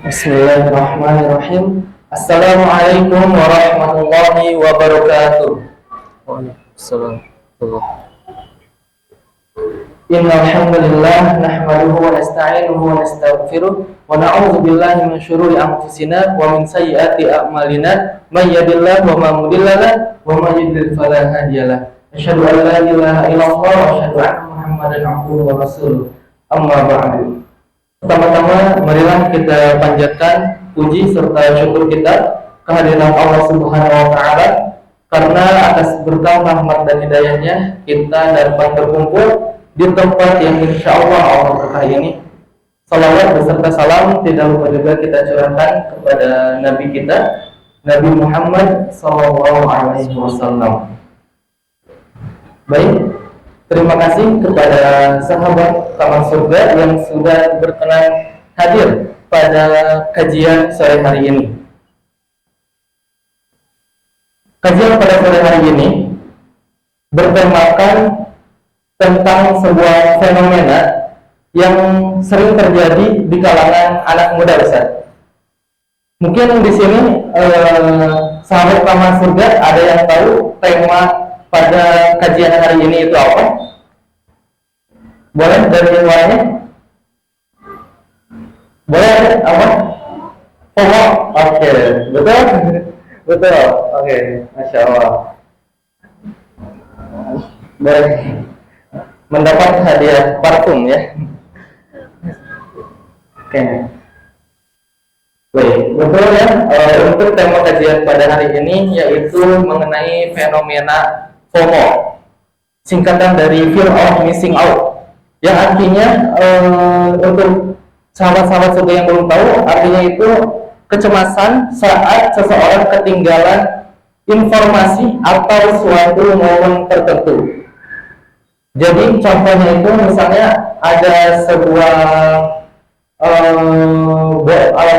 Bismillahirrahmanirrahim. Assalamualaikum warahmatullahi wabarakatuh. Waalaikumsalam. Innal hamdalillah nahmaduhu wa nasta'inuhu wa nastaghfiruh wa na'udzu billahi min syururi anfusina wa min sayyiati a'malina may yahdihillahu wa ma mudilla lahu wa may yudlil fala hadiyalah. Asyhadu an la ilaha illallah wa asyhadu anna Muhammadan abduhu wa rasuluh. Amma ba'du. Pertama-tama marilah kita panjatkan puji serta syukur kita kehadiran Allah Subhanahu wa taala karena atas berkah rahmat dan hidayahnya kita dapat berkumpul di tempat yang insya Allah berkah ini. Salawat beserta salam tidak lupa juga kita curahkan kepada Nabi kita, Nabi Muhammad SAW. Baik, terima kasih kepada sahabat Taman Surga yang sudah berkenan hadir pada kajian sore hari ini. Kajian pada sore hari ini bertemakan tentang sebuah fenomena yang sering terjadi di kalangan anak muda, Ustaz. Mungkin di sini sahabat Taman Surga ada yang tahu tema pada kajian hari ini itu apa? Boleh dari yang lainnya? Boleh apa? FOMO. Oke, betul? Betul. Oke, Masya Allah. Boleh mendapat hadiah parfum ya. Oke. Baik, betul ya. Untuk tema kajian pada hari ini yaitu mengenai fenomena FOMO, singkatan dari Fear of Missing Out, yang artinya untuk sahabat-sahabat surga yang belum tahu, artinya itu kecemasan saat seseorang ketinggalan informasi atau suatu momen tertentu. Jadi contohnya itu misalnya ada sebuah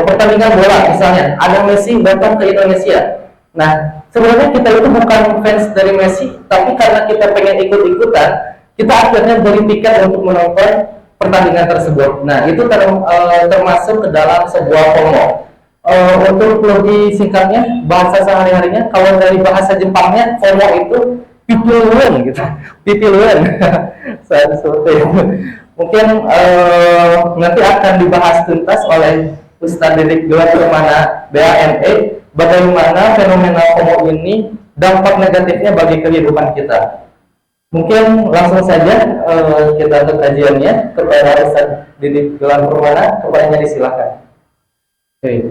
pertandingan bola, misalnya ada Messi datang ke Indonesia. Nah, sebenarnya kita itu bukan fans dari Messi, tapi karena kita pengen ikut-ikutan, kita akhirnya beli tiket untuk menonton pertandingan tersebut. Nah, itu termasuk ke dalam sebuah FOMO. Untuk lebih singkatnya, bahasa sehari-harinya, kalau dari bahasa Jepangnya, FOMO itu pipiluan gitu, pipiluan. Seperti itu. Mungkin nanti akan dibahas tuntas oleh Ustadz Didik Gelar Permana BAME, bagaimana fenomena FOMO ini dampak negatifnya bagi kehidupan kita. Mungkin langsung saja kita ke kajiannya kepada Ustadz Didik Gelar Permana, kepadanya disilakan. Oke,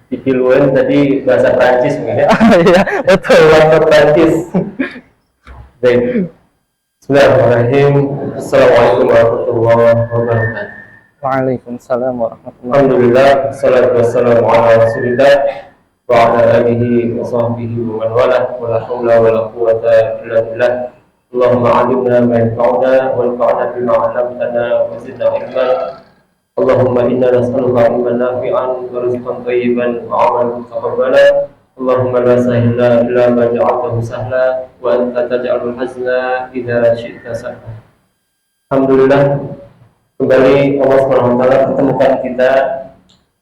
pipiluan tadi bahasa Prancis mungkin ya? Iya, betul, bahasa Prancis. Baik. Bismillahirrahmanirrahim. Assalamualaikum warahmatullahi wabarakatuh. Waalaikumsalam warahmatullahi wabarakatuh. Alhamdulillah, salatu wassalamu ala rasulillah wa ala alihi wa sahbihi wa man wala wa la hawla wa la quwwata illa billah. Allahumma 'allimna ma yanfa'una wanfa'na bima 'allamtana wa zidna ilman. Allahumma inna nas'aluka ilman nafi'an wa rizqan thayyiban wa 'amalan mutaqabbalan. Allahumma la sahla illa ma ja'altahu sahla wa anta taj'alul hazna idza syi'ta sahla. Alhamdulillah, kembali Allah SWT pertemukan kita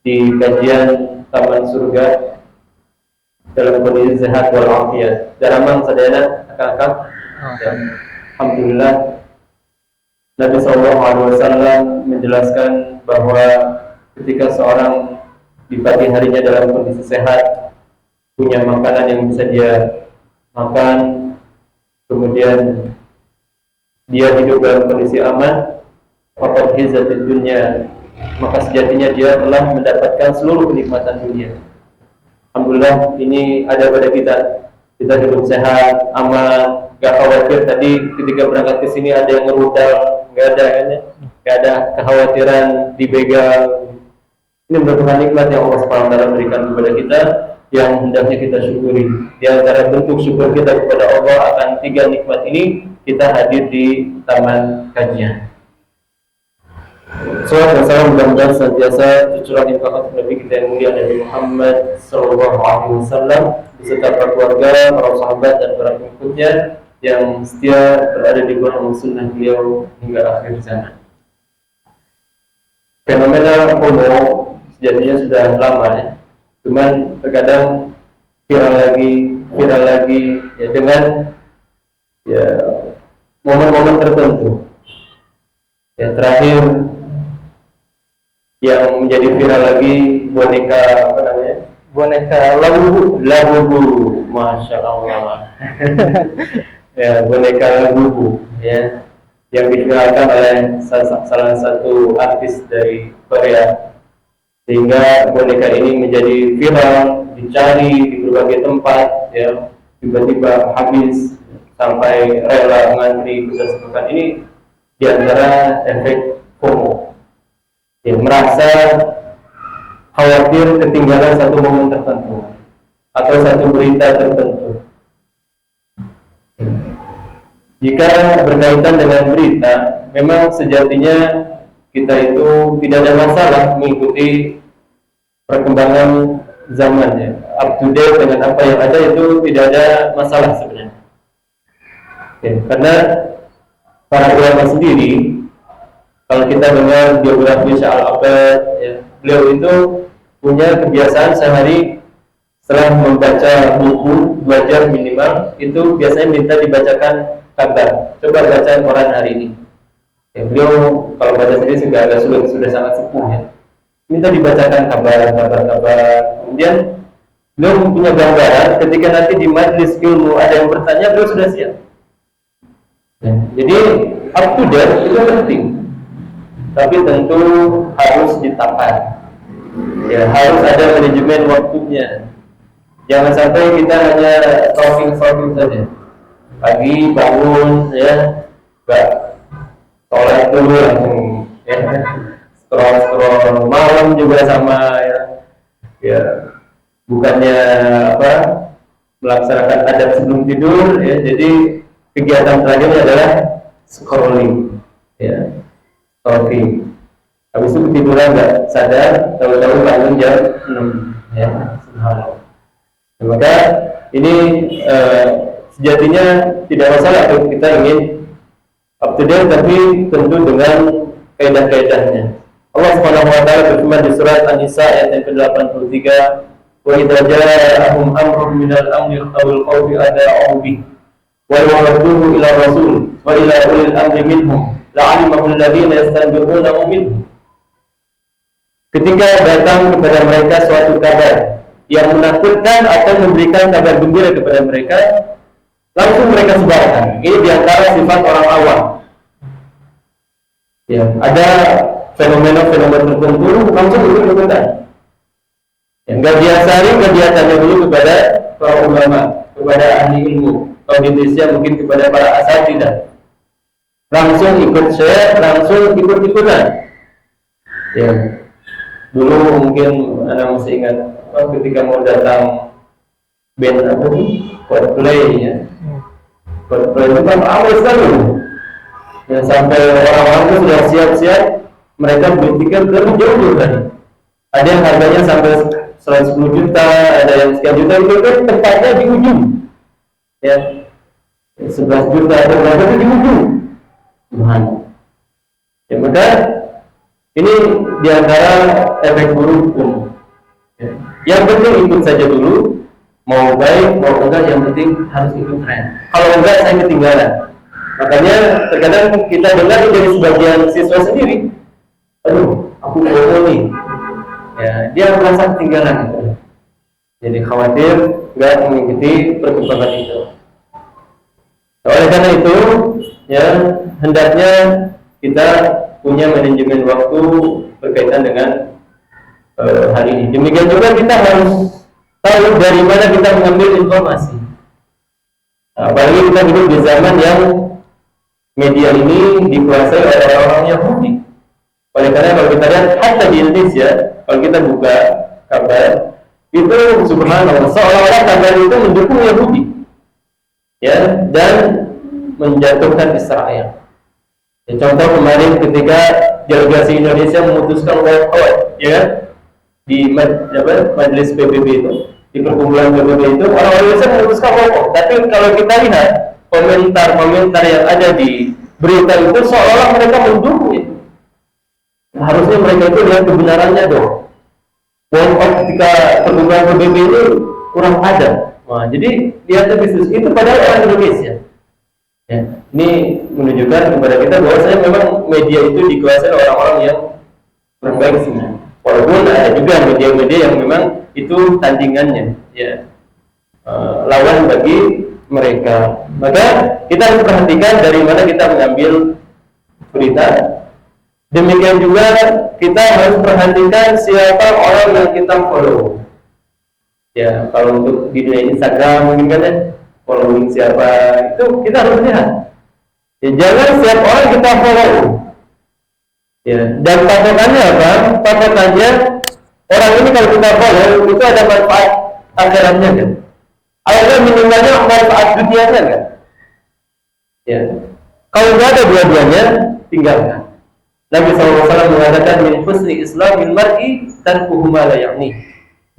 di kajian Taman Surga dalam kondisi sehat walafiat. Dan aman sadayana kakak. Alhamdulillah, Nabi SAW menjelaskan bahwa ketika seorang di pagi harinya dalam kondisi sehat, punya makanan yang bisa dia makan, kemudian dia hidup dalam kondisi aman, faqad hizatid dunya, maka sejatinya dia telah mendapatkan seluruh kenikmatan dunia. Alhamdulillah, ini ada pada kita. Kita hidup sehat, aman, gak khawatir. Tadi ketika berangkat ke sini ada yang ngerudal, gak ada kekhawatiran dibegal. Ini merupakan nikmat yang Allah SWT berikan kepada kita, yang hendaknya kita syukuri. Di antara bentuk syukur kita kepada Allah akan 3 nikmat ini, kita hadir di taman kajian. Salawat dan salam mudah-mudahan senantiasa tercurah limpahkan Nabi kita yang mulia Nabi Muhammad SAW beserta para keluarga, para sahabat dan para pengikutnya yang setia berada di bawah sunnah beliau hingga akhir zaman. fenomena FOMO sejatinya sudah lama ya. Cuman terkadang viral lagi ya dengan ya momen-momen tertentu. Ya terakhir yang menjadi viral lagi boneka apa namanya? Boneka Labubu. Masya Allah. Ya boneka Labubu ya yang diviralkan oleh salah satu artis dari Korea, sehingga boneka ini menjadi viral, dicari di berbagai tempat ya, tiba-tiba habis sampai rela ngantri besar-besaran. Ini diantara efek FOMO ya, merasa khawatir ketinggalan satu momen tertentu atau satu berita tertentu. Jika berkaitan dengan berita, memang sejatinya kita itu tidak ada masalah mengikuti perkembangan zaman ya, up to date dengan apa yang ada, itu tidak ada masalah sebenarnya. Ya, karena para ulama sendiri, kalau kita dengar biografi Syekh Al-Abbad, ya, beliau itu punya kebiasaan sehari setelah membaca buku 2 jam minimal, itu biasanya minta dibacakan kabar. Coba baca koran hari ini. Ya, beliau kalau baca sendiri sudah sangat sepuh ya. Minta dibacakan kabar. Kemudian beliau punya gambaran ketika nanti di majelis ilmu ada yang bertanya, beliau sudah siap. Ya, jadi up to date itu penting, tapi tentu harus ditapat. Ya, harus ada manajemen waktunya. Jangan sampai kita hanya talking saja. Pagi bangun ya, nggak sholat dulu langsung ya, scroll malam juga sama ya, bukannya apa melaksanakan adab sebelum tidur ya, jadi kegiatan terakhirnya adalah scrolling ya, stalking. Habis itu ketiduran nggak sadar, tahu-tahu bangun jam 6 ya, subhanallah. Maka ini sejatinya tidak masalah kalau kita ingin up to date, tapi tentu dengan kaidah-kaidahnya. Allah Subhanahu wa taala berfirman di surat An-Nisa ayat yang ke-83, "Wa idza ja'ahum amrun minal amri awil khawfi ada'u bihi wa yawadduhu ila rasul wa ila ulil amri minhum la'alimahu alladziina yastanbihunahu minhum." Ketika datang kepada mereka suatu kabar yang menakutkan atau memberikan kabar gembira kepada mereka, langsung mereka sebarkan. Ini diantara sifat orang awam. Ya, ada fenomena-fenomena tertentu langsung ikut-ikutan. Yang nggak diasari, nggak dia tanya dulu kepada para ulama, kepada ahli ilmu. Kalau di Indonesia mungkin kepada para asatidzah. Langsung ikut share, langsung ikut-ikutan. Ya, dulu mungkin Anda masih ingat ketika mau datang band apa nih? Coldplay ya. Coldplay itu kan awal sekali. Ya, sampai orang-orang itu sudah siap-siap, mereka beli tiket lebih jauh tadi. Ada yang harganya sampai 110 juta, ada yang sekian juta, itu kan tempatnya di ujung. Ya. 11 juta atau berapa itu di ujung. Tuhan. Ya, maka ini diantara efek buruk pun. Ya. Yang penting ikut saja dulu, mau baik mau enggak, yang penting harus ikut tren. Kalau enggak saya ketinggalan. Makanya terkadang kita dengar dari sebagian siswa sendiri, aduh aku FOMO nih. Ya, dia merasa ketinggalan. Jadi khawatir enggak mengikuti perkembangan itu. Oleh karena itu, ya hendaknya kita punya manajemen waktu berkaitan dengan hal ini. Demikian juga kita harus tahu dari mana kita mengambil informasi. Apalagi kita hidup di zaman yang media ini dikuasai oleh orang-orang Yahudi. Oleh karena kalau kita lihat hatta di Indonesia, kalau kita buka kabar itu subhanallah, seolah-olah kabar itu mendukung Yahudi, ya, dan menjatuhkan Israel. Ya, contoh kemarin ketika delegasi Indonesia memutuskan boykot, ya, di majelis PBB itu, di perkumpulan PBB itu, orang Indonesia memutuskan boykot. Tapi kalau kita lihat komentar-komentar yang ada di berita itu, seolah-olah mereka mendukung itu. harusnya mereka itu lihat kebenarannya dong. Walaupun ketika perguruan PBB ini kurang ada. Nah, jadi lihatnya bisnis itu padahal orang Indonesia. Ya, ini menunjukkan kepada kita bahwa saya memang media itu dikuasai orang-orang yang berbaik semua. Walaupun ada juga media-media yang memang itu tandingannya, ya, lawan bagi mereka. Maka kita harus perhatikan dari mana kita mengambil berita. Demikian juga kita harus perhatikan siapa orang yang kita follow. Ya, kalau untuk di dunia Instagram mungkin kan ya, following siapa itu kita harus lihat. Ya, jangan setiap orang kita follow. Ya, dan patokannya apa? Patokannya orang ini kalau kita follow itu ada manfaat akhiratnya kan? Ada minimalnya manfaat dunianya kan? Ya. Kalau nggak ada dua-duanya, tinggalkan. Nabi SAW mengatakan min husni islamil mar'i tarkuhu ma la ya'ni.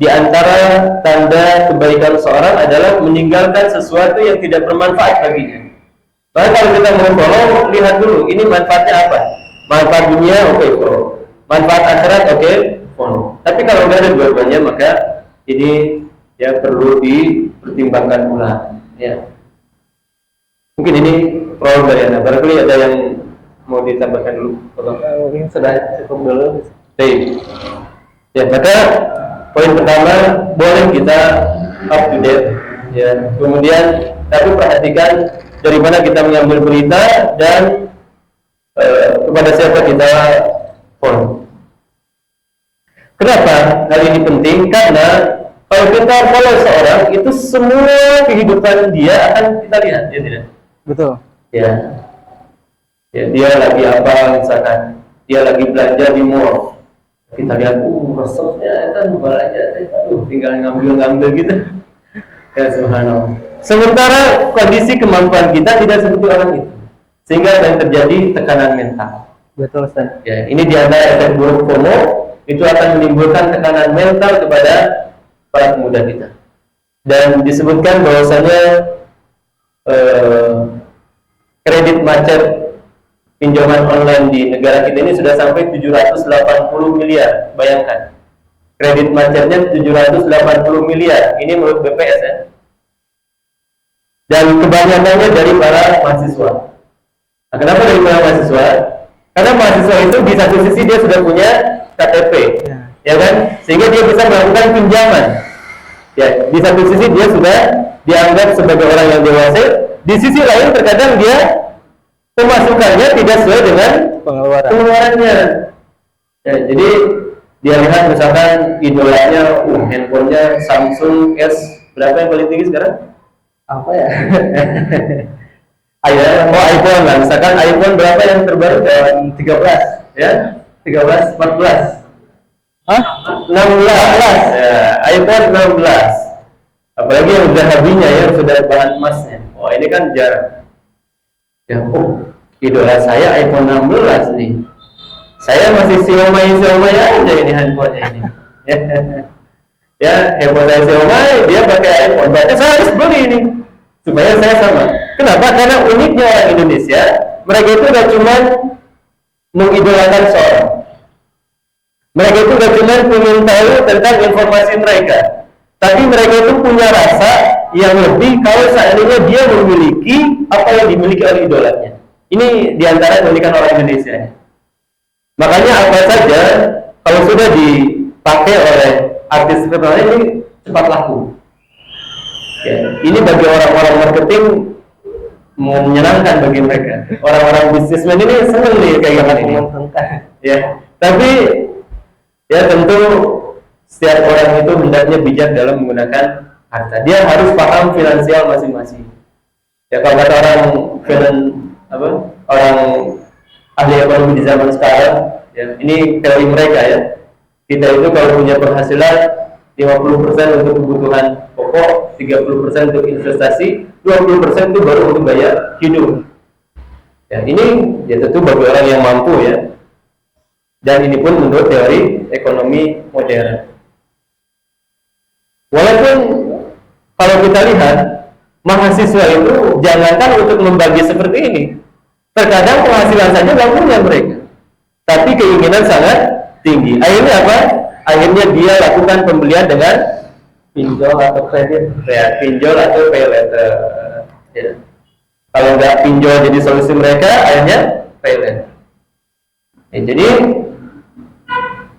Di antara tanda kebaikan seorang adalah meninggalkan sesuatu yang tidak bermanfaat baginya. Maka kalau kita mau follow, lihat dulu ini manfaatnya apa. Manfaat dunia, oke, follow. Manfaat akhirat, oke, follow. Tapi kalau nggak ada dua-duanya, maka ini ya perlu dipertimbangkan ulang. Ya. Mungkin ini problem dari Anda. Barangkali ada yang mau ditambahkan dulu. Mungkin sudah cukup dulu. Baik. Ya, maka poin pertama, boleh kita up to date. Ya. Kemudian, tapi perhatikan dari mana kita mengambil berita dan kepada siapa kita follow. Kenapa hal ini penting? Karena kalau kita follow seorang, itu semua kehidupan dia akan kita lihat, ya tidak? Betul. Ya. Ya, dia lagi apa misalkan? Dia lagi belanja di mall. Kita lihat, resepnya kan belanja, tinggal ngambil gitu. Ya, subhanallah. Sementara kondisi kemampuan kita tidak seperti orang itu. Sehingga akan terjadi tekanan mental. Betul, Ustaz. Ya, ini di antara efek buruk FOMO, itu akan menimbulkan tekanan mental kepada para pemuda kita. Dan disebutkan bahwasanya kredit macet pinjaman online di negara kita ini sudah sampai 780 miliar. Bayangkan, kredit macetnya 780 miliar. Ini menurut BPS ya. Dan kebanyakannya dari para mahasiswa. Nah, kenapa dari para mahasiswa? Karena mahasiswa itu di satu sisi dia sudah punya KTP, ya kan? Sehingga dia bisa melakukan pinjaman. Ya, di satu sisi dia sudah dianggap sebagai orang yang dewasa. Di sisi lain terkadang dia pemasukannya tidak sesuai dengan pengeluarannya. Ya, jadi dia lihat misalkan idolanya, handphonenya Samsung S berapa yang paling tinggi sekarang? Apa ya? iPhone lah, misalkan iPhone berapa yang terbaru? 13, ya? 13, 14. Hah? 16. Ya, iPhone 16. Apalagi yang udah habisnya ya, sudah bahan emasnya. Wah, ini kan jarang. Ya, idola saya iPhone 16 nih. Saya masih Xiaomi aja ini handphonenya ini. Ya, handphone saya Xiaomi, dia pakai iPhone. Berarti saya harus beli ini supaya saya sama. Kenapa? Karena uniknya orang Indonesia, mereka itu gak cuma mengidolakan seorang. Mereka itu gak cuma ingin tahu tentang informasi mereka, tapi mereka itu punya rasa yang lebih kalau seandainya dia memiliki apa yang dimiliki oleh idolanya. Ini diantara keunikan orang Indonesia. Makanya apa saja kalau sudah dipakai oleh artis terkenal ini cepat laku. Ya, ini bagi orang-orang marketing menyenangkan bagi mereka. Orang-orang bisnismen ini senang nih kayak gini. Ya, tapi ya tentu setiap orang itu hendaknya bijak dalam menggunakan harta. Dia harus paham finansial masing-masing. Ya, kalau kata orang ahli ekonomi di zaman sekarang, ya, ini teori mereka ya. Kita itu kalau punya penghasilan 50% untuk kebutuhan pokok, 30% untuk investasi, 20% itu baru untuk bayar hidup. Ya, ini ya tentu bagi orang yang mampu ya. Dan ini pun menurut teori ekonomi modern. Walaupun kalau kita lihat mahasiswa itu jangankan untuk membagi seperti ini, terkadang penghasilan saja nggak punya mereka. tapi keinginan sangat tinggi. Akhirnya apa? Akhirnya dia lakukan pembelian dengan pinjol atau kredit. ya, pinjol atau pay later. Ya. Kalau nggak pinjol jadi solusi mereka, akhirnya pay later. Ya, jadi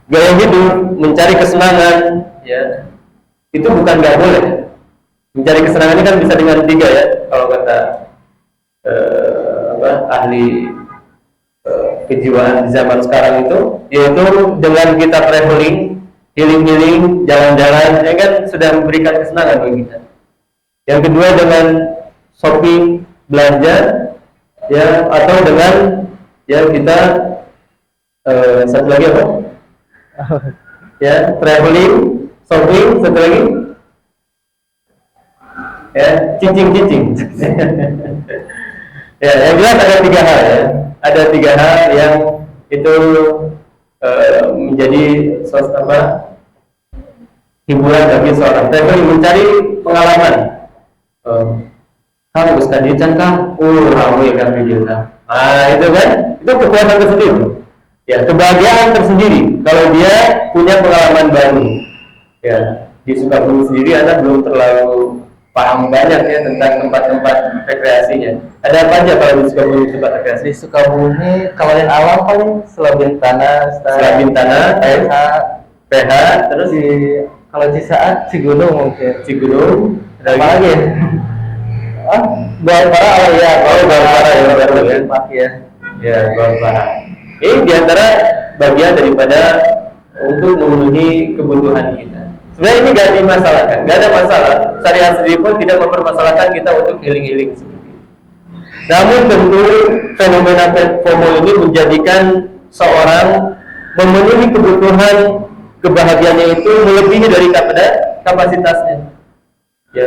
gaya hidup mencari kesenangan, ya itu bukan nggak boleh. Mencari kesenangan ini kan bisa dengan 3 ya, kalau kata ahli kejiwaan di zaman sekarang itu, yaitu dengan kita traveling, healing, jalan-jalan, ya kan sudah memberikan kesenangan bagi kita. Yang kedua dengan shopping, belanja, ya, atau dengan ya kita satu lagi apa? Ya, traveling, shopping, satu lagi ya, cicing. Ya, yang jelas ada 3 hal ya. Ada 3 hal yang itu menjadi hiburan bagi seorang traveling, mencari pengalaman. Kang Ustaz Dican Kang, ramai kan video Kang. Itu kan, itu kepuasan tersendiri. Ya, kebahagiaan tersendiri kalau dia punya pengalaman baru. Ya, di Sukabumi sendiri Anda belum terlalu paham banyak ya tentang tempat-tempat rekreasinya. Ada apa aja kalau di Sukabumi tempat rekreasi? Di Sukabumi kalau yang alam paling Selabin Tanah, PH, terus kalau Cisaat Cigunung mungkin. Cigunung, Ada apa lagi? Bawalpara ya. Bawalpara ya. Ya, Bawalpara. Ini diantara bagian daripada untuk memenuhi kebutuhan kita. Sebenarnya ini gak dimasalahkan, gak ada masalah. Syariat sendiri pun tidak mempermasalahkan kita untuk healing seperti itu. Namun tentu fenomena FOMO ini menjadikan seorang memenuhi kebutuhan kebahagiaannya itu melebihi dari kapasitasnya. Ya,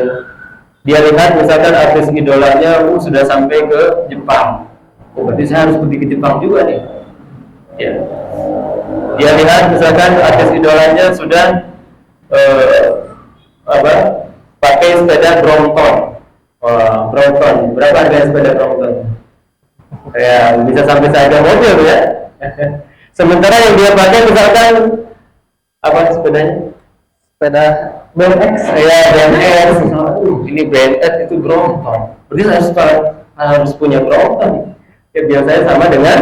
dia lihat misalkan artis idolanya sudah sampai ke Jepang, berarti saya harus pergi ke Jepang juga nih. Ya, dia lihat misalkan artis idolanya sudah pakai sepeda Brompton. Brompton, berapa harga sepeda Brompton? Ya, bisa sampai seharga mobil ya. Sementara yang dia pakai misalkan apa sepedanya? Sepeda BMX. Ya, BMX. Ini BMX itu Brompton. Berarti saya harus punya Brompton. Ya, biasanya sama dengan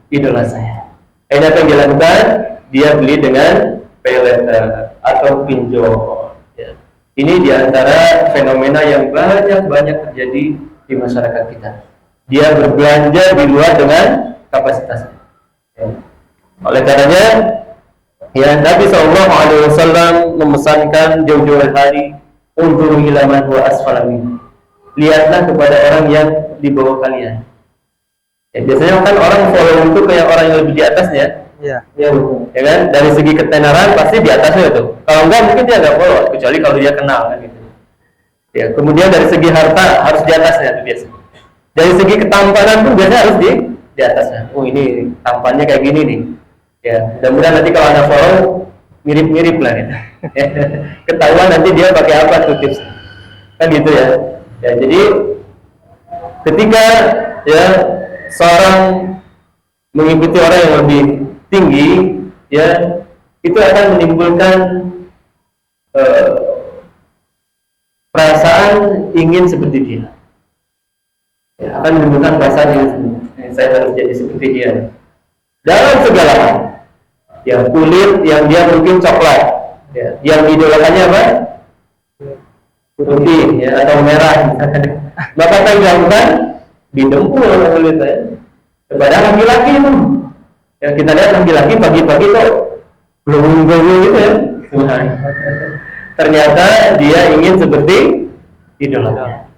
idola saya. Ini apa yang dia lakukan? Dia beli dengan pay later atau pinjol. Ya. Ini diantara fenomena yang banyak terjadi di masyarakat kita. Dia berbelanja di luar dengan kapasitasnya. Ya. Oleh karenanya, ya Nabi SAW memesankan jauh-jauh hari, unzuru ila man huwa asfala minkum. Lihatlah kepada orang yang di bawah kalian. Ya, biasanya kan orang follow itu kayak orang yang lebih di atasnya. Iya. Ya, ya kan? Dari segi ketenaran pasti di atasnya tuh. Kalau enggak mungkin dia nggak follow, kecuali kalau dia kenal kan gitu. Ya, kemudian dari segi harta harus di atasnya tuh biasa. Dari segi ketampanan pun biasanya harus di atasnya. Oh ini tampannya kayak gini nih. Ya, mudah-mudahan nanti kalau Anda follow mirip-mirip lah gitu. Ketahuan nanti dia pakai apa tuh tips. Kan gitu ya. Ya, jadi ketika ya seorang mengikuti orang yang lebih tinggi, ya itu akan menimbulkan perasaan ingin seperti dia. Ya, akan menimbulkan perasaan ingin saya harus jadi seperti dia dalam segala hal. Ya, kulit yang dia mungkin coklat, ya, yang idolakannya apa? Putih, ya, atau merah. Maka apa yang dilakukan? Didempul kulitnya. Kepada laki-laki itu. Ya, kita lihat laki-laki pagi-pagi kok belum gitu ya. Ternyata dia ingin seperti idolanya.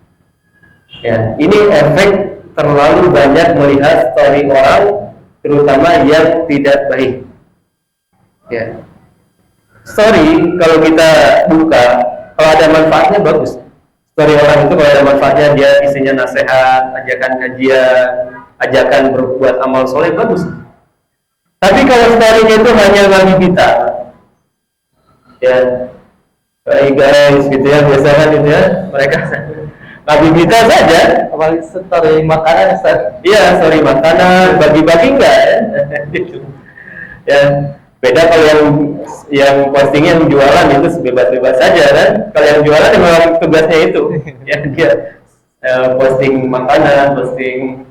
Ya, ini efek terlalu banyak melihat story orang, terutama yang tidak baik. Ya, story kalau kita buka, kalau ada manfaatnya bagus. Story orang itu kalau ada manfaatnya, dia isinya nasihat, ajakan kajian, ajakan berbuat amal soleh, bagus. Tapi kalau story-nya itu hanya ngaji kita, ya, baik guys, gitu ya, biasanya gitu ya, mereka ngaji kita saja. Apalagi story makanan, Ustaz. Iya, story makanan, bagi-bagi enggak ya? Ya, beda kalau yang postingnya yang jualan itu sebebas-bebas saja kan. Kalau yang jualan memang tugasnya itu. Ya dia posting makanan, posting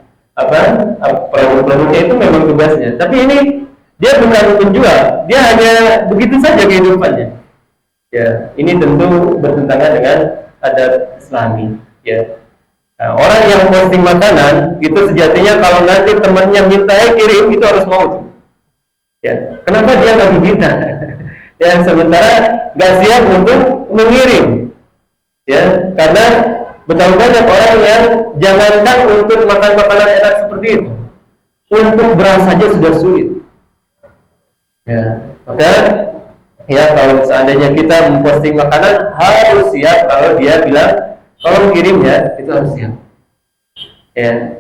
produk-produknya itu memang tugasnya. Tapi ini dia bukan penjual, dia hanya begitu saja kehidupannya. Ya, ini tentu bertentangan dengan adat Islami. Ya, nah, orang yang posting makanan itu sejatinya kalau nanti temannya minta kirim itu harus mau tuh. Ya, kenapa dia nggak minta? Ya, sementara nggak siap untuk mengirim. Ya, karena betapa banyak orang yang jangankan untuk makan makanan enak seperti itu, untuk beras saja sudah sulit. Ya, maka ya kalau seandainya kita memposting makanan harus siap kalau dia bilang tolong kirim ya, itu harus siap. Ya.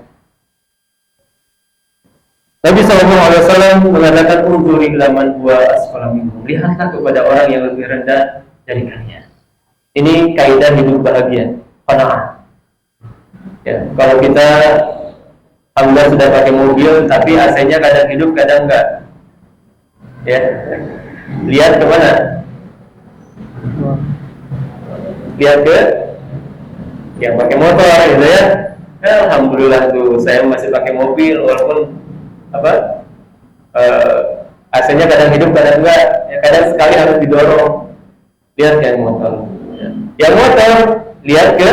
Nabi SAW mengatakan unzuri ila man huwa asfala minkum. Lihatlah kepada orang yang lebih rendah dari kalian. Ini kaidah hidup bahagia, qanaah. Ya, kalau kita alhamdulillah sudah pakai mobil tapi AC-nya kadang hidup kadang enggak. Ya. Lihat ke mana? Lihat ke yang pakai motor gitu ya. Alhamdulillah tuh saya masih pakai mobil walaupun AC-nya kadang hidup kadang enggak, ya kadang sekali harus didorong. Lihat yang motor. Ya. Yang motor lihat ke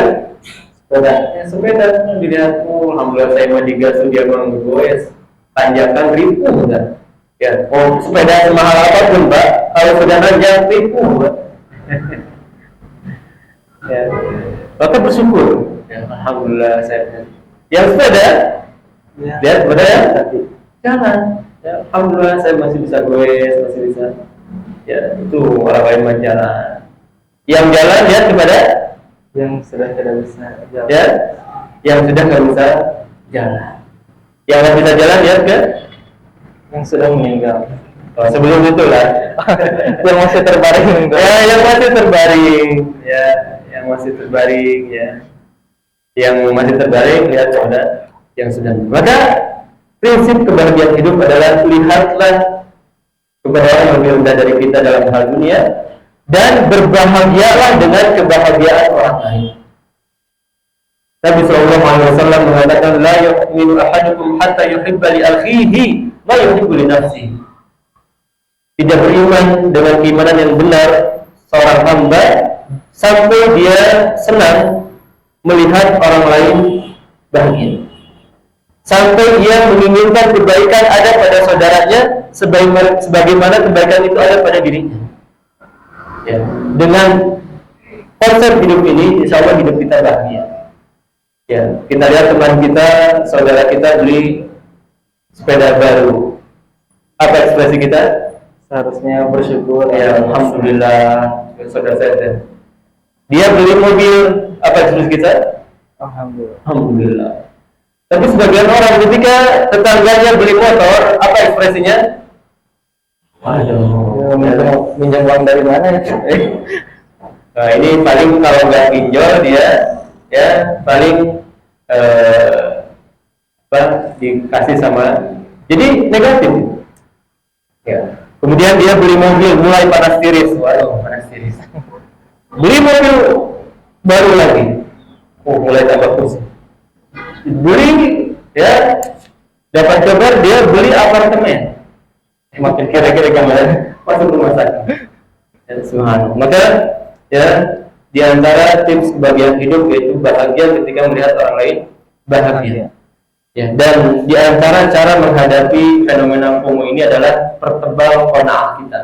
sepeda. Ya, sepeda dilihat, alhamdulillah saya mah digas dia menggoes tanjakan ribu kan. Ya, sepeda semahal apapun Mbak, kalau sudah nanjak ribu Mbak. Ya, maka bersyukur. Ya, alhamdulillah saya. Yang sepeda, lihat sepeda ya, jalan. Ya, alhamdulillah saya masih bisa goes, masih bisa. Ya, itu orang lain mah jalan. Yang jalan lihat kepada yang sudah tidak bisa jalan. Ya, yang sudah nggak bisa jalan. Yang nggak bisa jalan lihat ke Yang sudah meninggal. Oh, sebelum itulah. Yang masih terbaring. Ya, yang masih terbaring. Ya, yang masih terbaring. Ya, yang masih terbaring lihat kepada yang sudah. Maka prinsip kebahagiaan hidup adalah lihatlah kepada orang yang lebih rendah dari kita dalam hal dunia dan berbahagialah dengan kebahagiaan orang lain. Nabi SAW mengatakan la yu'minu ahadukum hatta yuhibba li akhihi ma yuhibbu li nafsihi. Tidak beriman dengan keimanan yang benar seorang hamba sampai dia senang melihat orang lain bahagia. Sampai ia menginginkan kebaikan ada pada saudaranya sebagaimana kebaikan itu ada pada dirinya. Ya. Dengan konsep hidup ini, insya Allah hidup kita bahagia. Ya, kita lihat teman kita, saudara kita beli sepeda baru. Apa ekspresi kita? Seharusnya bersyukur. Ya, alhamdulillah, saudara saya. Dia beli mobil, apa ekspresi kita? Alhamdulillah. Alhamdulillah. Tapi sebagian orang ketika tetangganya beli motor, apa ekspresinya? Waduh, minjam uang dari mana ya? Nah, ini paling kalau nggak pinjol dia, ya paling dikasih sama. Jadi negatif. Ya. Kemudian dia beli mobil, mulai panas tiris. Waduh, panas tiris. Beli mobil baru lagi. Mulai tambah pusing. Beli, ya, dapat kabar dia beli apartemen. Makin kira-kira kemana? Masuk rumah sakit. Ya, subhanallah. Maka, ya, di antara tips kebahagiaan hidup yaitu bahagia ketika melihat orang lain bahagia. Ya, dan di antara cara menghadapi fenomena FOMO ini adalah pertebal qanaah kita.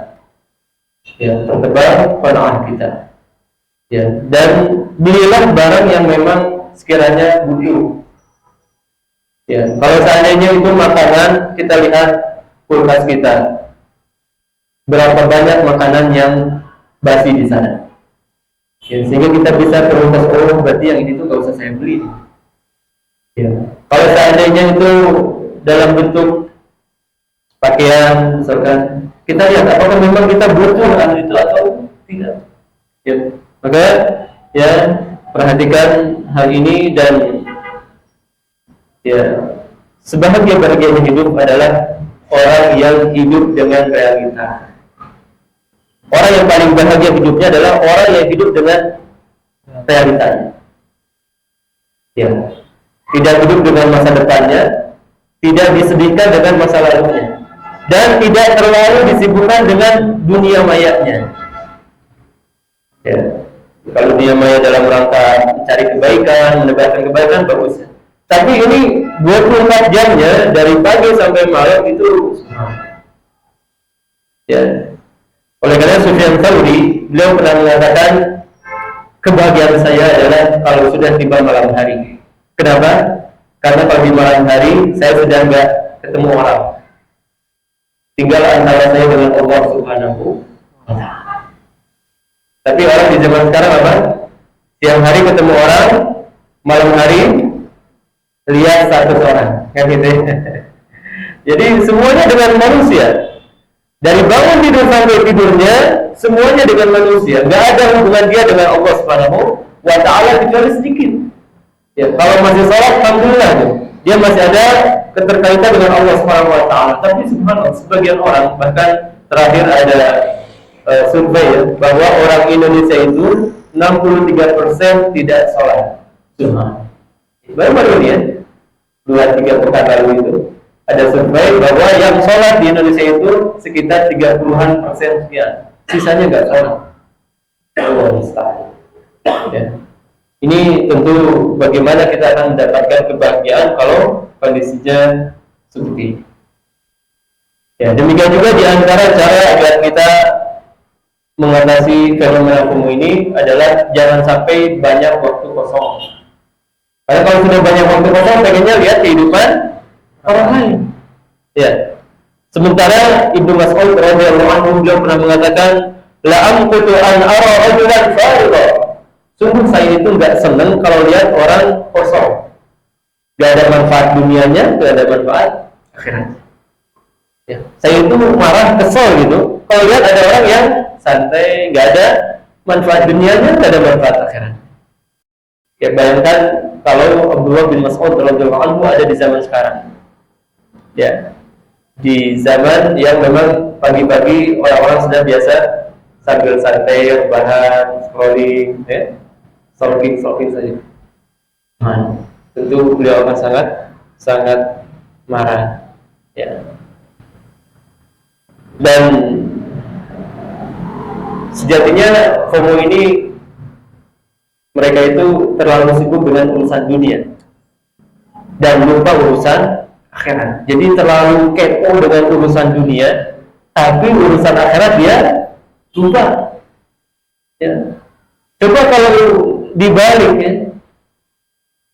Ya, pertebal qanaah kita. Ya, dan belilah barang yang memang sekiranya butuh. Ya, kalau seandainya itu makanan, kita lihat kulkas kita. Berapa banyak makanan yang basi di sana. Ya, sehingga kita bisa terus berarti yang ini tuh gak usah saya beli. Ya. Kalau seandainya itu dalam bentuk pakaian, misalkan kita lihat apakah memang kita butuh hal itu atau tidak. Ya. Maka ya perhatikan hal ini dan ya sebahagia-bahagianya hidup adalah orang yang hidup dengan realita. Orang yang paling bahagia hidupnya adalah orang yang hidup dengan realitanya. Ya. Tidak hidup dengan masa depannya, tidak disedihkan dengan masa lalunya, dan tidak terlalu disibukkan dengan dunia mayanya. Ya. Kalau dunia maya dalam rangka mencari kebaikan, menebarkan kebaikan, bagus. Tapi ini 24 jamnya dari pagi sampai malam itu. Ya. Oleh karena Sufyan Tsauri, beliau pernah mengatakan, kebahagiaan saya adalah kalau sudah tiba malam hari. Kenapa? Karena kalau di malam hari saya sudah nggak ketemu orang, tinggal antara saya dengan Allah Subhanahu wa Ta'ala. Tapi orang di zaman sekarang apa? Siang hari ketemu orang, malam hari lihat status orang, kan gitu. Jadi semuanya dengan manusia. Dari bangun tidur sampai tidurnya, semuanya dengan manusia. Nggak ada hubungan dia dengan Allah Subhanahu wa Ta'ala kecuali sedikit. Ya, kalau masih sholat, alhamdulillah, dia masih ada keterkaitan dengan Allah Subhanahu wa Ta'ala. Tapi subhanallah, sebagian orang, bahkan terakhir ada survei ya, bahwa orang Indonesia itu 63% tidak sholat Jumat. Baru-baru ini ya, 2-3 pekan lalu itu ada survei bahwa yang sholat di Indonesia itu sekitar 30% sekian, sisanya nggak sholat. Allah musta'an. Ya. Ini tentu bagaimana kita akan mendapatkan kebahagiaan kalau kondisinya seperti ini. Ya, demikian juga di antara cara agar kita mengatasi fenomena FOMO ini adalah jangan sampai banyak waktu kosong. Karena kalau sudah banyak waktu kosong, pengennya lihat kehidupan orang lain. Ya. Sementara Ibnu Mas'ud radhiyallahu anhu beliau pernah mengatakan, la amqutu an ara rajulan farida. Sungguh saya itu nggak seneng kalau lihat orang kosong, nggak ada manfaat dunianya, nggak ada manfaat akhirat. Ya. Saya itu marah, kesel gitu kalau lihat ada orang yang santai, nggak ada manfaat dunianya, nggak ada manfaat akhirat. Ya, bayangkan kalau Abdullah bin Mas'ud radhiyallahu anhu ada di zaman sekarang. Ya, di zaman yang memang pagi-pagi orang-orang sudah biasa sambil santai, rebahan, scrolling, ya, stalking saja. Tentu beliau akan sangat marah. Ya. Dan sejatinya FOMO ini mereka itu terlalu sibuk dengan urusan dunia dan lupa urusan akhirat. Jadi terlalu kepo dengan urusan dunia, tapi urusan akhirat dia lupa. Ya. Coba kalau dibalik ya.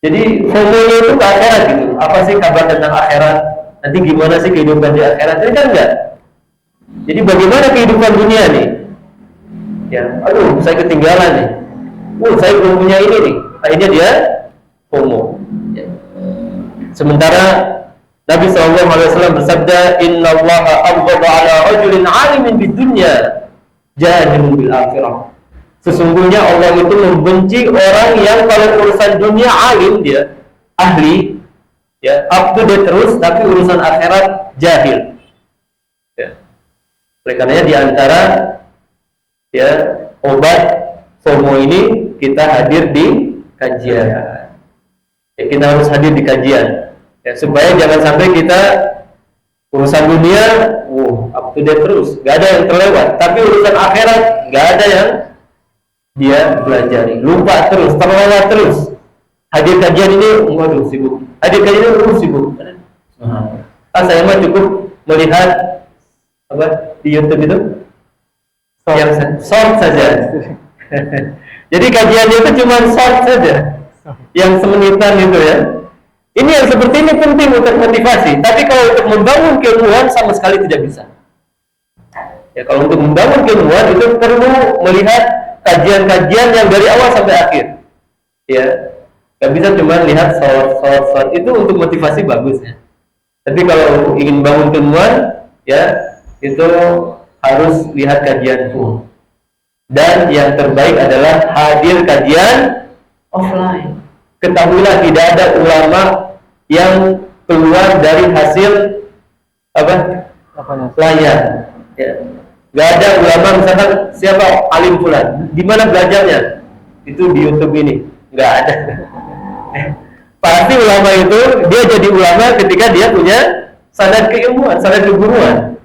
Jadi FOMO-nya itu ke akhirat gitu. Apa sih kabar tentang akhirat? Nanti gimana sih kehidupan di akhirat? Ini kan enggak. Jadi bagaimana kehidupan dunia nih? Ya, aduh, saya ketinggalan nih. Saya belum punya ini nih. Akhirnya dia FOMO. Ya. Sementara Nabi SAW bersabda, Inna allaha abghada ala rajulin alimin bid dunya jahilun bil akhirah. Sesungguhnya Allah itu membenci orang yang kalau urusan dunia alim dia, ahli, ya, up to date terus, tapi urusan akhirat jahil. Ya. Oleh karenanya di antara ya obat FOMO ini kita hadir di kajian. Ya, kita harus hadir di kajian. Ya, supaya jangan sampai kita urusan dunia, up to date terus, nggak ada yang terlewat. Tapi urusan akhirat nggak ada yang dia pelajari, lupa terus, terlewat terus. Hadir kajian ini, waduh sibuk. Hadir kajian ini, sibuk. Saya mah cukup melihat apa di YouTube itu, yang short saja. Jadi kajiannya itu cuma short saja, yang semenitan itu ya. Ini yang seperti ini penting untuk motivasi. Tapi kalau untuk membangun keilmuan sama sekali tidak bisa. Ya, kalau untuk membangun keilmuan itu perlu melihat kajian-kajian yang dari awal sampai akhir. Ya, nggak bisa cuma lihat short itu untuk motivasi bagus ya. Tapi kalau ingin bangun keilmuan, ya itu harus lihat kajian full. Dan yang terbaik adalah hadir kajian offline. Ketahuilah tidak ada ulama yang keluar dari hasil apa Apanya? layar. Ya. Gak ada ulama misalkan siapa alim fulan, di mana belajarnya? Itu di YouTube ini, nggak ada. Pasti ulama itu dia jadi ulama ketika dia punya sanad keilmuan, sanad keguruan,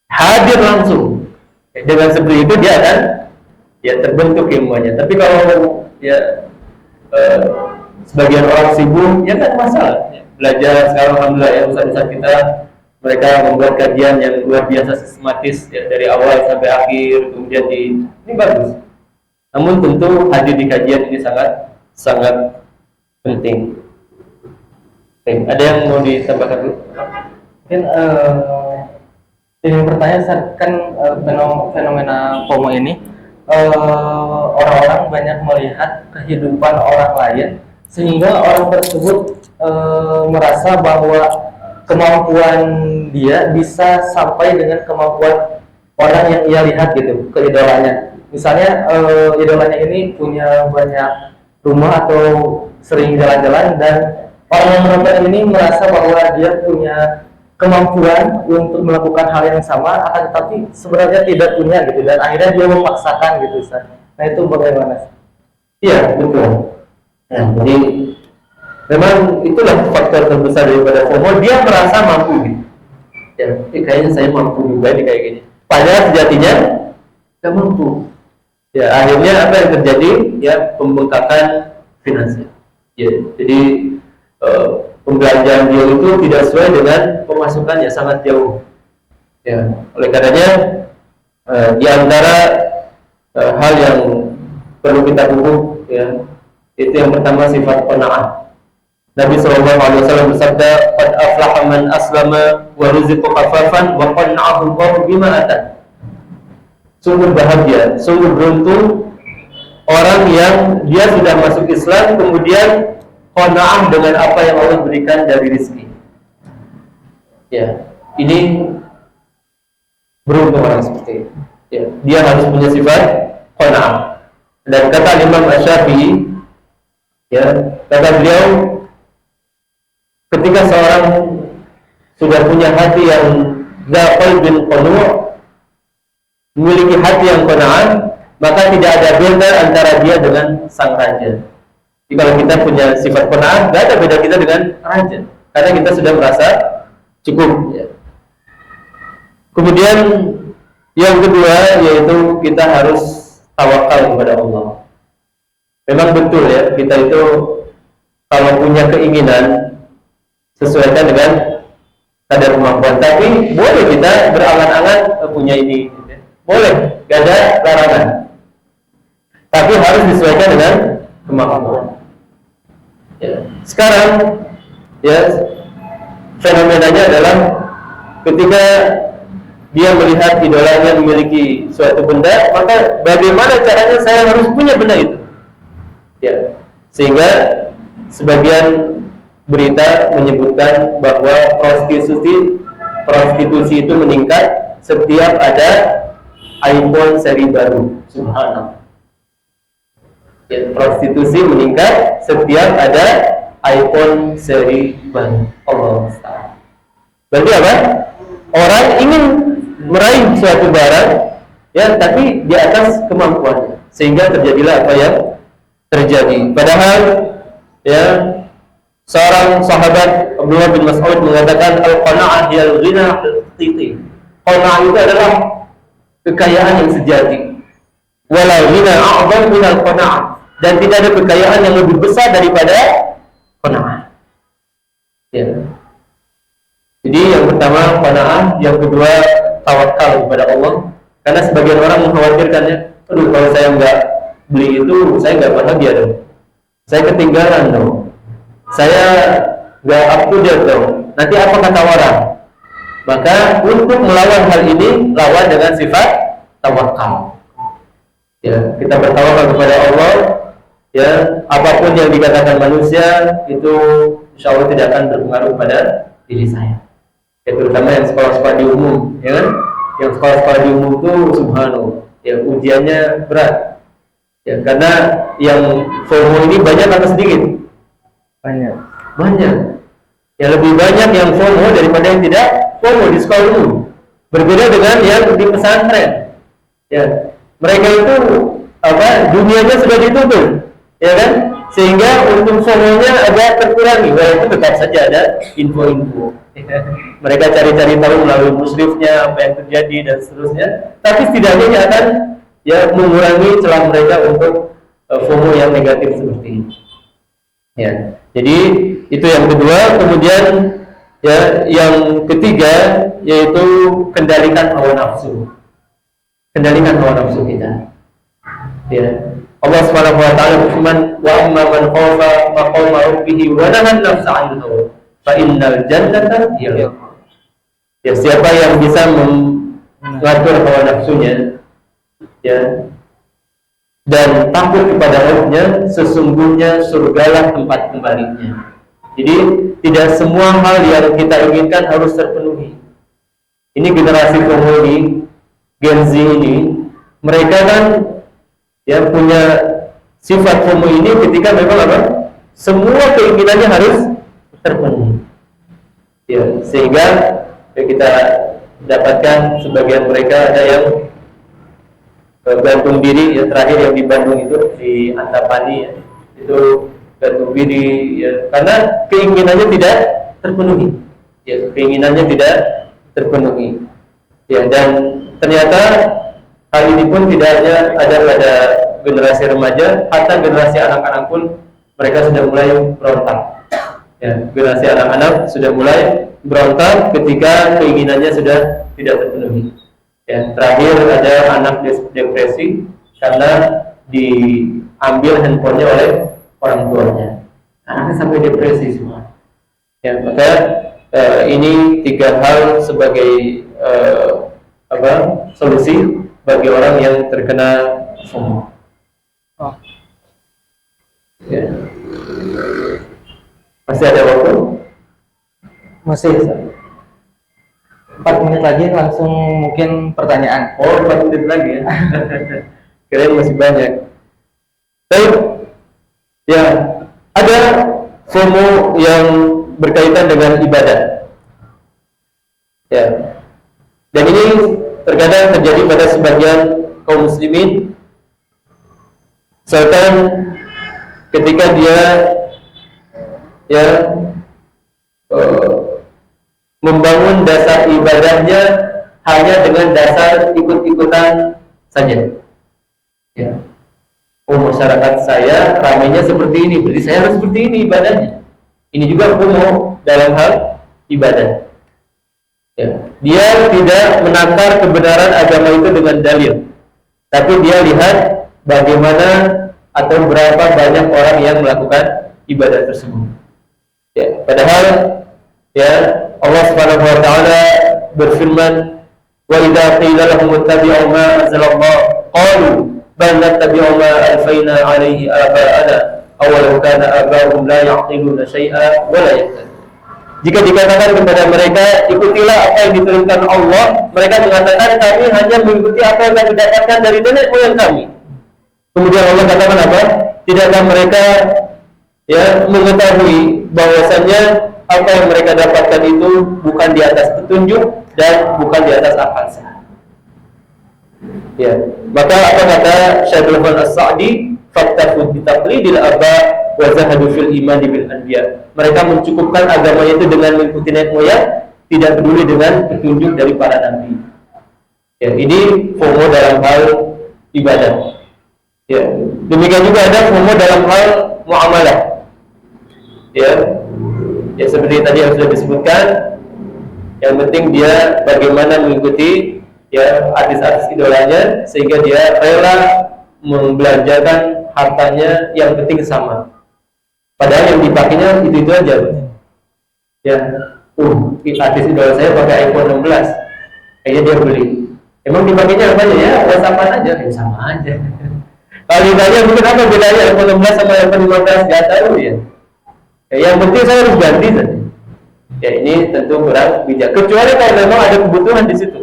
hadir langsung. Dengan seperti itu dia akan ya terbentuk ilmuannya. Tapi kalau ya sebagian orang sibuk, ya kan masalah. Belajar sekarang alhamdulillah ya ustaz-ustaz kita mereka membuat kajian yang luar biasa sistematis ya, dari awal sampai akhir, kemudian ini bagus. Namun tentu hadir di kajian ini sangat sangat penting. Oke, ada yang mau ditambahkan dulu? Mungkin yang bertanya kan fenomena FOMO ini orang-orang banyak melihat kehidupan orang lain sehingga orang tersebut merasa bahwa kemampuan dia bisa sampai dengan kemampuan orang yang ia lihat gitu ke idolanya. Misalnya idolanya ini punya banyak rumah atau sering jalan-jalan dan orang yang menonton ini merasa bahwa dia punya kemampuan untuk melakukan hal yang sama, akan tetapi sebenarnya tidak punya gitu dan akhirnya dia memaksakan gitu Ustaz. Nah itu bagaimana? Iya betul. Nah, jadi memang itulah faktor terbesar daripada FOMO. Dia merasa mampu gitu. Ya, kayaknya saya mampu juga nih kayak gini. Padahal sejatinya tidak mampu. Ya akhirnya apa yang terjadi? Ya pembengkakan finansial. Ya, jadi pembelanjaan dia itu tidak sesuai dengan pemasukannya, sangat jauh. Ya, oleh karenanya di antara hal yang perlu kita hubung ya, itu yang pertama sifat qanaah. Nabi SAW bersabda, "Qad aflaha man aslama wa ruziqa kafafan wa qanna'ahu Allahu bima ata." Sungguh bahagia, sungguh beruntung orang yang dia sudah masuk Islam kemudian qanaah dengan apa yang Allah berikan dari rezeki. Ya, ini beruntung orang seperti itu. Ya, dia harus punya sifat qanaah. Dan kata Imam Asy-Syafi'i, ya, kata beliau, ketika seorang sudah punya hati yang qalbin qanu', memiliki hati yang qanaah, maka tidak ada beda antara dia dengan sang raja. Jadi kalau kita punya sifat qanaah, tidak ada beda kita dengan raja, karena kita sudah merasa cukup. Ya. Kemudian yang kedua yaitu kita harus tawakal kepada Allah. Memang betul ya, kita itu kalau punya keinginan sesuaikan dengan kadar kemampuan. Tapi boleh kita berangan-angan punya ini, boleh, gak ada larangan. Tapi harus disesuaikan dengan kemampuan. Ya. Sekarang, ya fenomenanya adalah ketika dia melihat idolanya memiliki suatu benda, maka bagaimana caranya saya harus punya benda itu? Ya, sehingga sebagian berita menyebutkan bahwa prostitusi itu meningkat setiap ada iPhone seri baru. Subhanallah. Ya, prostitusi meningkat setiap ada iPhone seri baru. Allah Ta'ala. Berarti apa? Orang ingin meraih suatu barang, ya, tapi di atas kemampuannya, sehingga terjadilah apa yang terjadi. Padahal, ya, seorang sahabat Abdullah bin Mas'ud mengatakan al-qana'ah hiyal ghina al-haqiqi. Qana'ah itu adalah kekayaan yang sejati. Wala ghina a'zam min al-qana'ah, dan tidak ada kekayaan yang lebih besar daripada qana'ah. Ya. Jadi yang pertama qana'ah, yang kedua tawakal kepada Allah. Karena sebagian orang mengkhawatirkannya, aduh kalau saya nggak beli itu, saya nggak bahagia dong. Saya ketinggalan dong. Saya nggak up to date dong. Nanti apa kata orang? Maka untuk melawan hal ini, lawan dengan sifat tawakal. Ya, kita bertawakal kepada Allah. Ya, apapun yang dikatakan manusia itu insya Allah tidak akan berpengaruh pada diri saya. Ya, terutama yang sekolah-sekolah di umum, ya kan? Yang sekolah-sekolah di umum itu subhanallah, ya ujiannya berat. Ya, karena yang FOMO ini banyak atau sedikit? Banyak. Ya lebih banyak yang FOMO daripada yang tidak FOMO di sekolah umum. Berbeda dengan yang di pesantren. Ya, mereka itu dunianya sudah ditutup, ya kan? Sehingga untuk semuanya agak terkurangi, walaupun tetap saja ada info-info. Mereka cari-cari tahu melalui musrifnya apa yang terjadi dan seterusnya. Tapi setidaknya ini akan mengurangi celah mereka untuk FOMO yang negatif seperti ini. Ya, jadi itu yang kedua. Kemudian yang ketiga yaitu kendalikan hawa nafsu. Kendalikan hawa nafsu kita. Ya. Allah Subhanahu wa taala berfirman, "Wa amma man khafa maqama rabbih wa nahan nafsa 'anil hawa, fa innal jannata hiya." Ya, siapa yang bisa mengatur hawa nafsunya dan takut kepada Rabb-nya, sesungguhnya surgalah tempat kembalinya. Jadi tidak semua hal yang kita inginkan harus terpenuhi. Ini generasi FOMO ini, Gen Z ini, mereka kan punya sifat FOMO ini ketika memang semua keinginannya harus terpenuhi. Ya, sehingga kita dapatkan sebagian mereka ada yang gantung diri, terakhir yang di Bandung itu di Antapani, itu gantung diri karena keinginannya tidak terpenuhi. Keinginannya tidak terpenuhi. Dan ternyata hal ini pun tidak hanya ada pada generasi remaja, hatta generasi anak-anak pun mereka sudah mulai berontak. Generasi anak-anak sudah mulai berontak ketika keinginannya sudah tidak terpenuhi. Terakhir ada anak depresi karena diambil handphonenya oleh orang tuanya. Anaknya sampai depresi semua. Maka ini tiga hal sebagai solusi bagi orang yang terkena FOMO. Masih ada waktu? Masih 4 menit lagi, langsung mungkin pertanyaan. 4 menit lagi ya. Kirain masih banyak. Baik. Ada FOMO yang berkaitan dengan ibadah. Dan ini terkadang terjadi pada sebagian kaum muslimin, misalkan ketika dia membangun dasar ibadahnya hanya dengan dasar ikut-ikutan saja. Masyarakat saya ramainya seperti ini, berarti saya harus seperti ini ibadahnya. Ini juga FOMO dalam hal ibadah. Dia tidak menakar kebenaran agama itu dengan dalil, tapi dia lihat bagaimana atau berapa banyak orang yang melakukan ibadah tersebut. Padahal Allah Subhanahu wa taala berfirman, "Wa idza qila lahum ittabi'u ma anzalallah qalu bal nattabi'u ma alfayna 'alaihi aba'ana aw law kana aba'uhum la ya'qiluna shay'an wa la yahtadun." Jika dikatakan kepada mereka, ikutilah apa yang diturunkan Allah, mereka mengatakan, kami hanya mengikuti apa yang kami dapatkan dari nenek moyang kami. Kemudian Allah katakan apa? Tidakkah mereka mengetahui bahwasannya apa yang mereka dapatkan itu bukan di atas petunjuk dan bukan di atas akal sehat. Maka apa kata Syekhul As-Sa'di? Faktafud bitaqlidil aba wa zahadu fil iman bil anbiya. Mereka mencukupkan agamanya itu dengan mengikuti nenek moyang, tidak peduli dengan petunjuk dari para nabi. Ini FOMO dalam hal ibadah. Demikian juga ada FOMO dalam hal muamalah. Seperti tadi yang sudah disebutkan, yang penting dia bagaimana mengikuti artis-artis idolanya sehingga dia rela membelanjakan hartanya, yang penting sama. Padahal yang dipakainya itu aja. Artis idola saya pakai iPhone 16, kayaknya dia beli. Emang dipakainya apa ya? WhatsApp-an aja, sama aja. Kalau ditanya mungkin apa bedanya iPhone 16 sama iPhone 15, nggak tahu ya. Yang penting saya harus ganti saja. Ini tentu kurang bijak. Kecuali kalau memang ada kebutuhan di situ.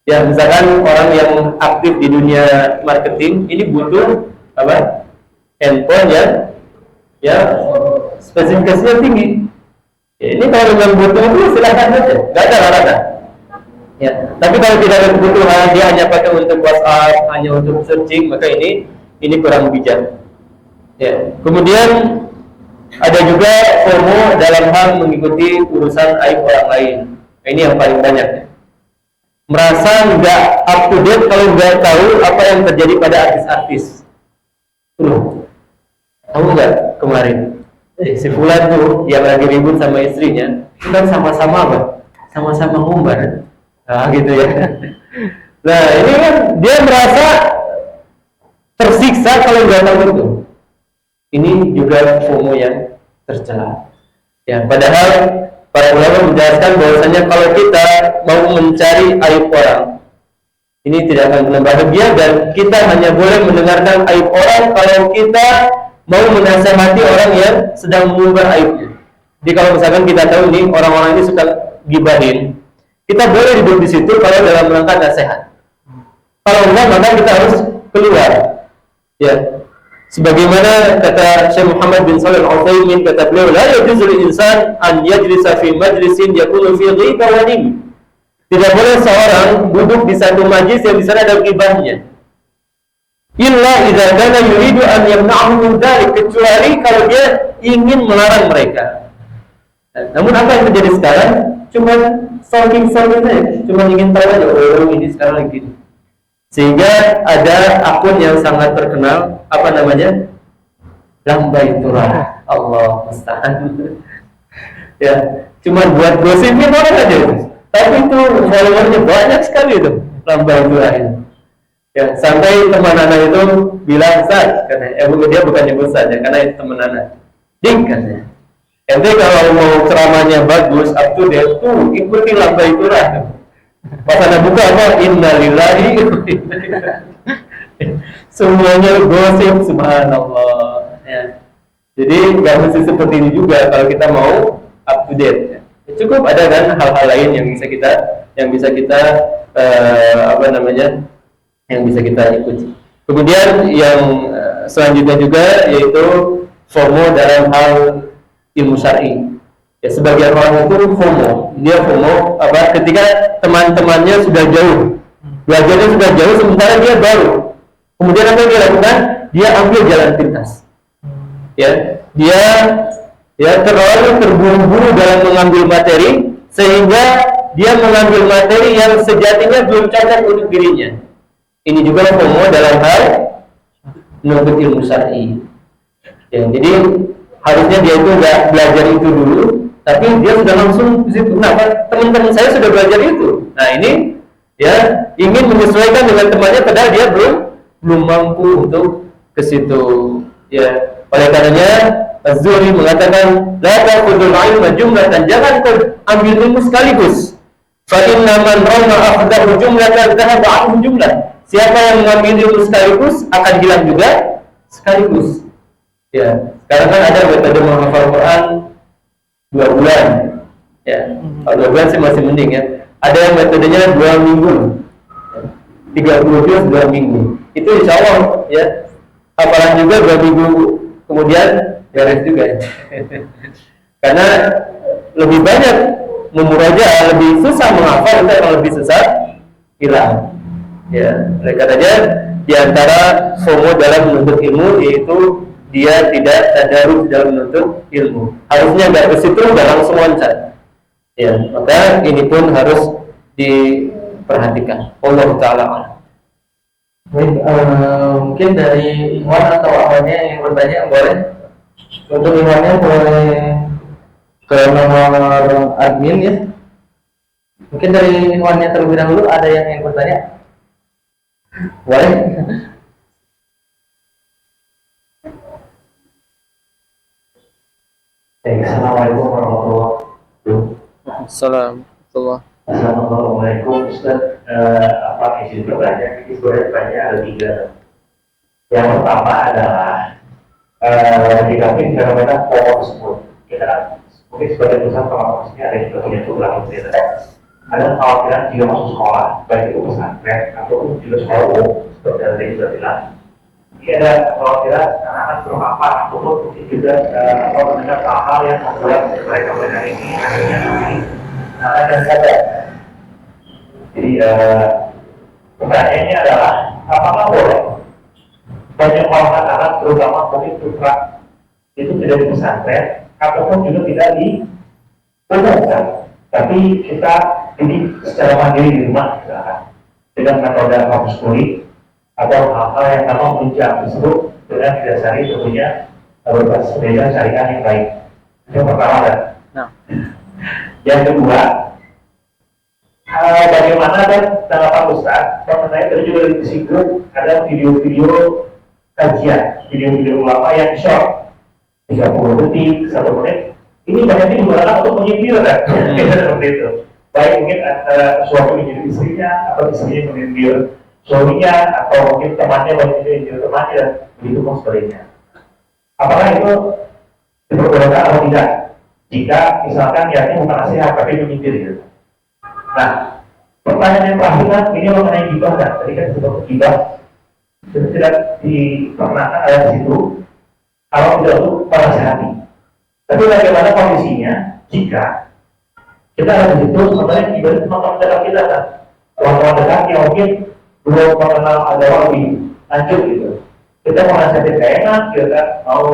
Misalkan orang yang aktif di dunia marketing ini butuh handphone spesifikasinya tinggi. Ini kalau memang butuh itu silakan saja, nggak ada larangan. Ya, tapi kalau tidak ada kebutuhan, dia hanya pakai untuk WhatsApp, hanya untuk searching, maka ini kurang bijak. Ya. Kemudian ada juga FOMO dalam hal mengikuti urusan aib orang lain. Ini yang paling banyak. Merasa nggak up to date kalau nggak tahu apa yang terjadi pada artis-artis. Tahu nggak kemarin? Si Fulan tuh yang lagi ribut sama istrinya, kan sama-sama apa? Sama-sama ngumbar. Nah, gitu ya. Nah, ini kan dia merasa tersiksa kalau nggak tahu itu. Ini juga FOMO yang tercela. Ya, padahal para ulama menjelaskan bahwasanya kalau kita mau mencari aib orang, ini tidak akan pernah bahagia, dan kita hanya boleh mendengarkan aib orang kalau kita mau menasehati orang yang sedang mengumbar aibnya. Jadi kalau misalkan kita tahu nih orang-orang ini suka gibahin, kita boleh duduk di situ kalau dalam rangka nasihat. Kalau enggak, maka kita harus keluar. Ya. Sebagaimana kata Syekh Muhammad bin Shalih Al-Utsaimin, kata beliau, la yajuzul insan an yajlisa fi majlisin yakunu fi ghibah wa nim. Tidak boleh seorang duduk di satu majlis yang di sana ada ghibahnya. Illa idza kana yuridu an yamna'ahu min dzalik, kecuali kalau dia ingin melarang mereka. Namun apa yang terjadi sekarang? Cuma stalking saja, cuma ingin tahu aja orang ini sekarang lagi gini. Sehingga ada akun yang sangat terkenal, apa namanya? Lambai Turah. Allah musta'an. Ya, cuma buat gosipin orang aja. Tapi itu followernya banyak sekali itu, Lambai Turah ini. Ya, sampai teman anak itu bilang, "Ustaz," katanya, dia bukan nyebut saja karena itu teman anak. "Dik," katanya, "ente kalau mau ceramahnya bagus, up to date tuh ikuti Lambai Turah." Pas ada buka apa? Innalillahi. Semuanya gosip, subhanallah. Ya. Jadi nggak mesti seperti ini juga kalau kita mau up to date. Ya, cukup ada kan hal-hal lain yang bisa kita apa namanya, yang bisa kita ikuti. Kemudian yang selanjutnya juga yaitu FOMO dalam hal ilmu syar'i. Ya, sebagian orang itu FOMO, dia FOMO apa? Ketika teman-temannya sudah jauh, belajarnya sudah jauh, sementara dia baru. Kemudian apa yang dia lakukan? Dia ambil jalan pintas. Ya, dia terlalu terburu-buru dalam mengambil materi, sehingga dia mengambil materi yang sejatinya belum cocok untuk dirinya. Ini juga FOMO dalam hal menuntut ilmu syar'i. Ya, jadi harusnya dia itu nggak belajar itu dulu, tapi dia sudah langsung ke situ. Nah, teman-teman saya sudah belajar itu. Nah, ini ya ingin menyesuaikan dengan temannya, padahal dia belum mampu untuk ke situ. Ya, oleh karenanya Az-Zuhri mengatakan, la ta'khudul ilma jumlatan, jangan kau ambil ilmu sekaligus. Fa inna man rama akhdahu jumlatan dhahaba anhu jumlah. Siapa yang mengambil ilmu sekaligus akan hilang juga sekaligus. Ya, sekarang kan ada metode menghafal Quran 2 bulan. Ya, kalau 2 bulan sih masih mending ya. Ada yang metodenya 2 minggu. 30 juz 2 minggu. Itu insya Allah ya. Hafalan juga 2 minggu kemudian beres juga ya. Karena lebih banyak memurajaah, lebih susah menghafal, itu yang lebih susah hilang. Ya, oleh karenanya di antara FOMO dalam menuntut ilmu yaitu dia tidak tadarus dalam menuntut ilmu. Harusnya nggak ke situ, nggak langsung loncat. Ya, maka ini pun harus diperhatikan. Allah Taala. Baik, mungkin dari Iwan atau awalnya yang bertanya boleh. Untuk Iwannya boleh ke nomor admin ya. Mungkin dari Iwannya terlebih dahulu ada yang ingin bertanya. Boleh. Assalamualaikum warahmatullahi Assalamualaikum. Assalamualaikum Ustaz. Apa izin bertanya? Ini sebenarnya bertanya ada 3. Yang pertama adalah jika fenomena FOMO tersebut, kita kan mungkin sebagai perusahaan pengawasnya ada juga punya tulang gitu. Ada kekhawatiran jika masuk sekolah, baik itu pesantren ataupun juga sekolah umum, seperti yang tadi sudah bilang. Ini ada kekhawatiran anak-anak terpapar ataupun mungkin juga mendengar hal-hal yang membuat mereka ini akhirnya nanti dan sadar. Jadi pertanyaannya adalah apakah boleh penyekolah anak terutama mungkin putra itu tidak di pesantren ataupun juga tidak diumumkan, tapi kita didik secara mandiri di rumah misalkan dengan metode homeschooling atau hal-hal yang memang menunjang disebut dengan didasari tentunya berbasis pendidikan syariah yang baik. Yang pertama dan yang kedua, bagaimana dan tanggapan Ustaz mengenai tadi juga disinggung ada video-video kajian, video-video ulama yang short 30 detik, 1 menit. Ini banyaknya digunakan untuk menyindir kan? Seperti itu. Baik mungkin antara suami menyindir istrinya atau istrinya menyindir suaminya atau mungkin temannya menyindir temannya dan begitu pun sebaliknya. Apakah itu diperbolehkan atau tidak? Jika misalkan niatnya bukan nasihat tapi menyindir gitu. Nah, pertanyaan yang terakhir kan ini mengenai gibah kan? Tadi kan disebut gibah tidak diperkenalkan ada di situ kalau tidak untuk menasihati. Tapi bagaimana kondisinya jika kita ada di situ sebenarnya gibah itu teman-teman dekat kita kan? Teman-teman dekat yang mungkin belum mengenal agama lebih lanjut gitu. Kita mau nasihatin gak enak, kita mau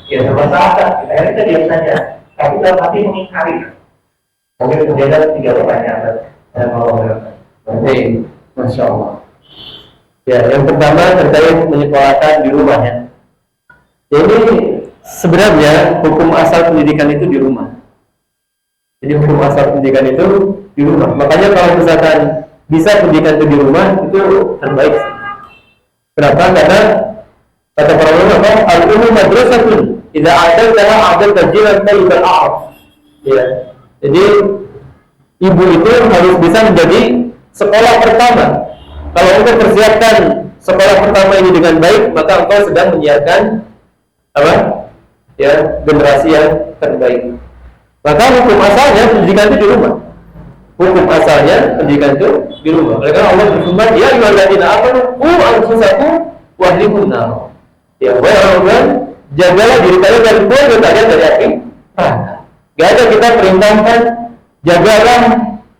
ya sama sahabat, akhirnya kita diam saja. Tapi dalam hati mengingkari. Mungkin terjadi 3 pertanyaan saya mau Baik, Masya Allah. Ya, yang pertama terkait menyekolahkan di rumahnya. Jadi sebenarnya hukum asal pendidikan itu di rumah. Jadi hukum asal pendidikan itu di rumah. Makanya kalau misalkan bisa pendidikan itu di rumah itu terbaik. Kenapa? Karena kata para ulama, al-ummu madrasatun, idza adaltaha adalta jiran tayyibal a'raf. Ya. Jadi ibu itu harus bisa menjadi sekolah pertama. Kalau engkau persiapkan sekolah pertama ini dengan baik, maka engkau sedang menyiapkan apa? Ya, generasi yang terbaik. Maka hukum asalnya pendidikan itu di rumah. Hukum asalnya pendidikan itu di rumah. Oleh karena Allah berfirman, ya ayyuhalladzina amanu qu anfusakum wa ahlikum nar. Ya, wahai orang-orang, jagalah diri kalian dan keluarga kalian dari api neraka. Gak ada kita perintahkan jagalah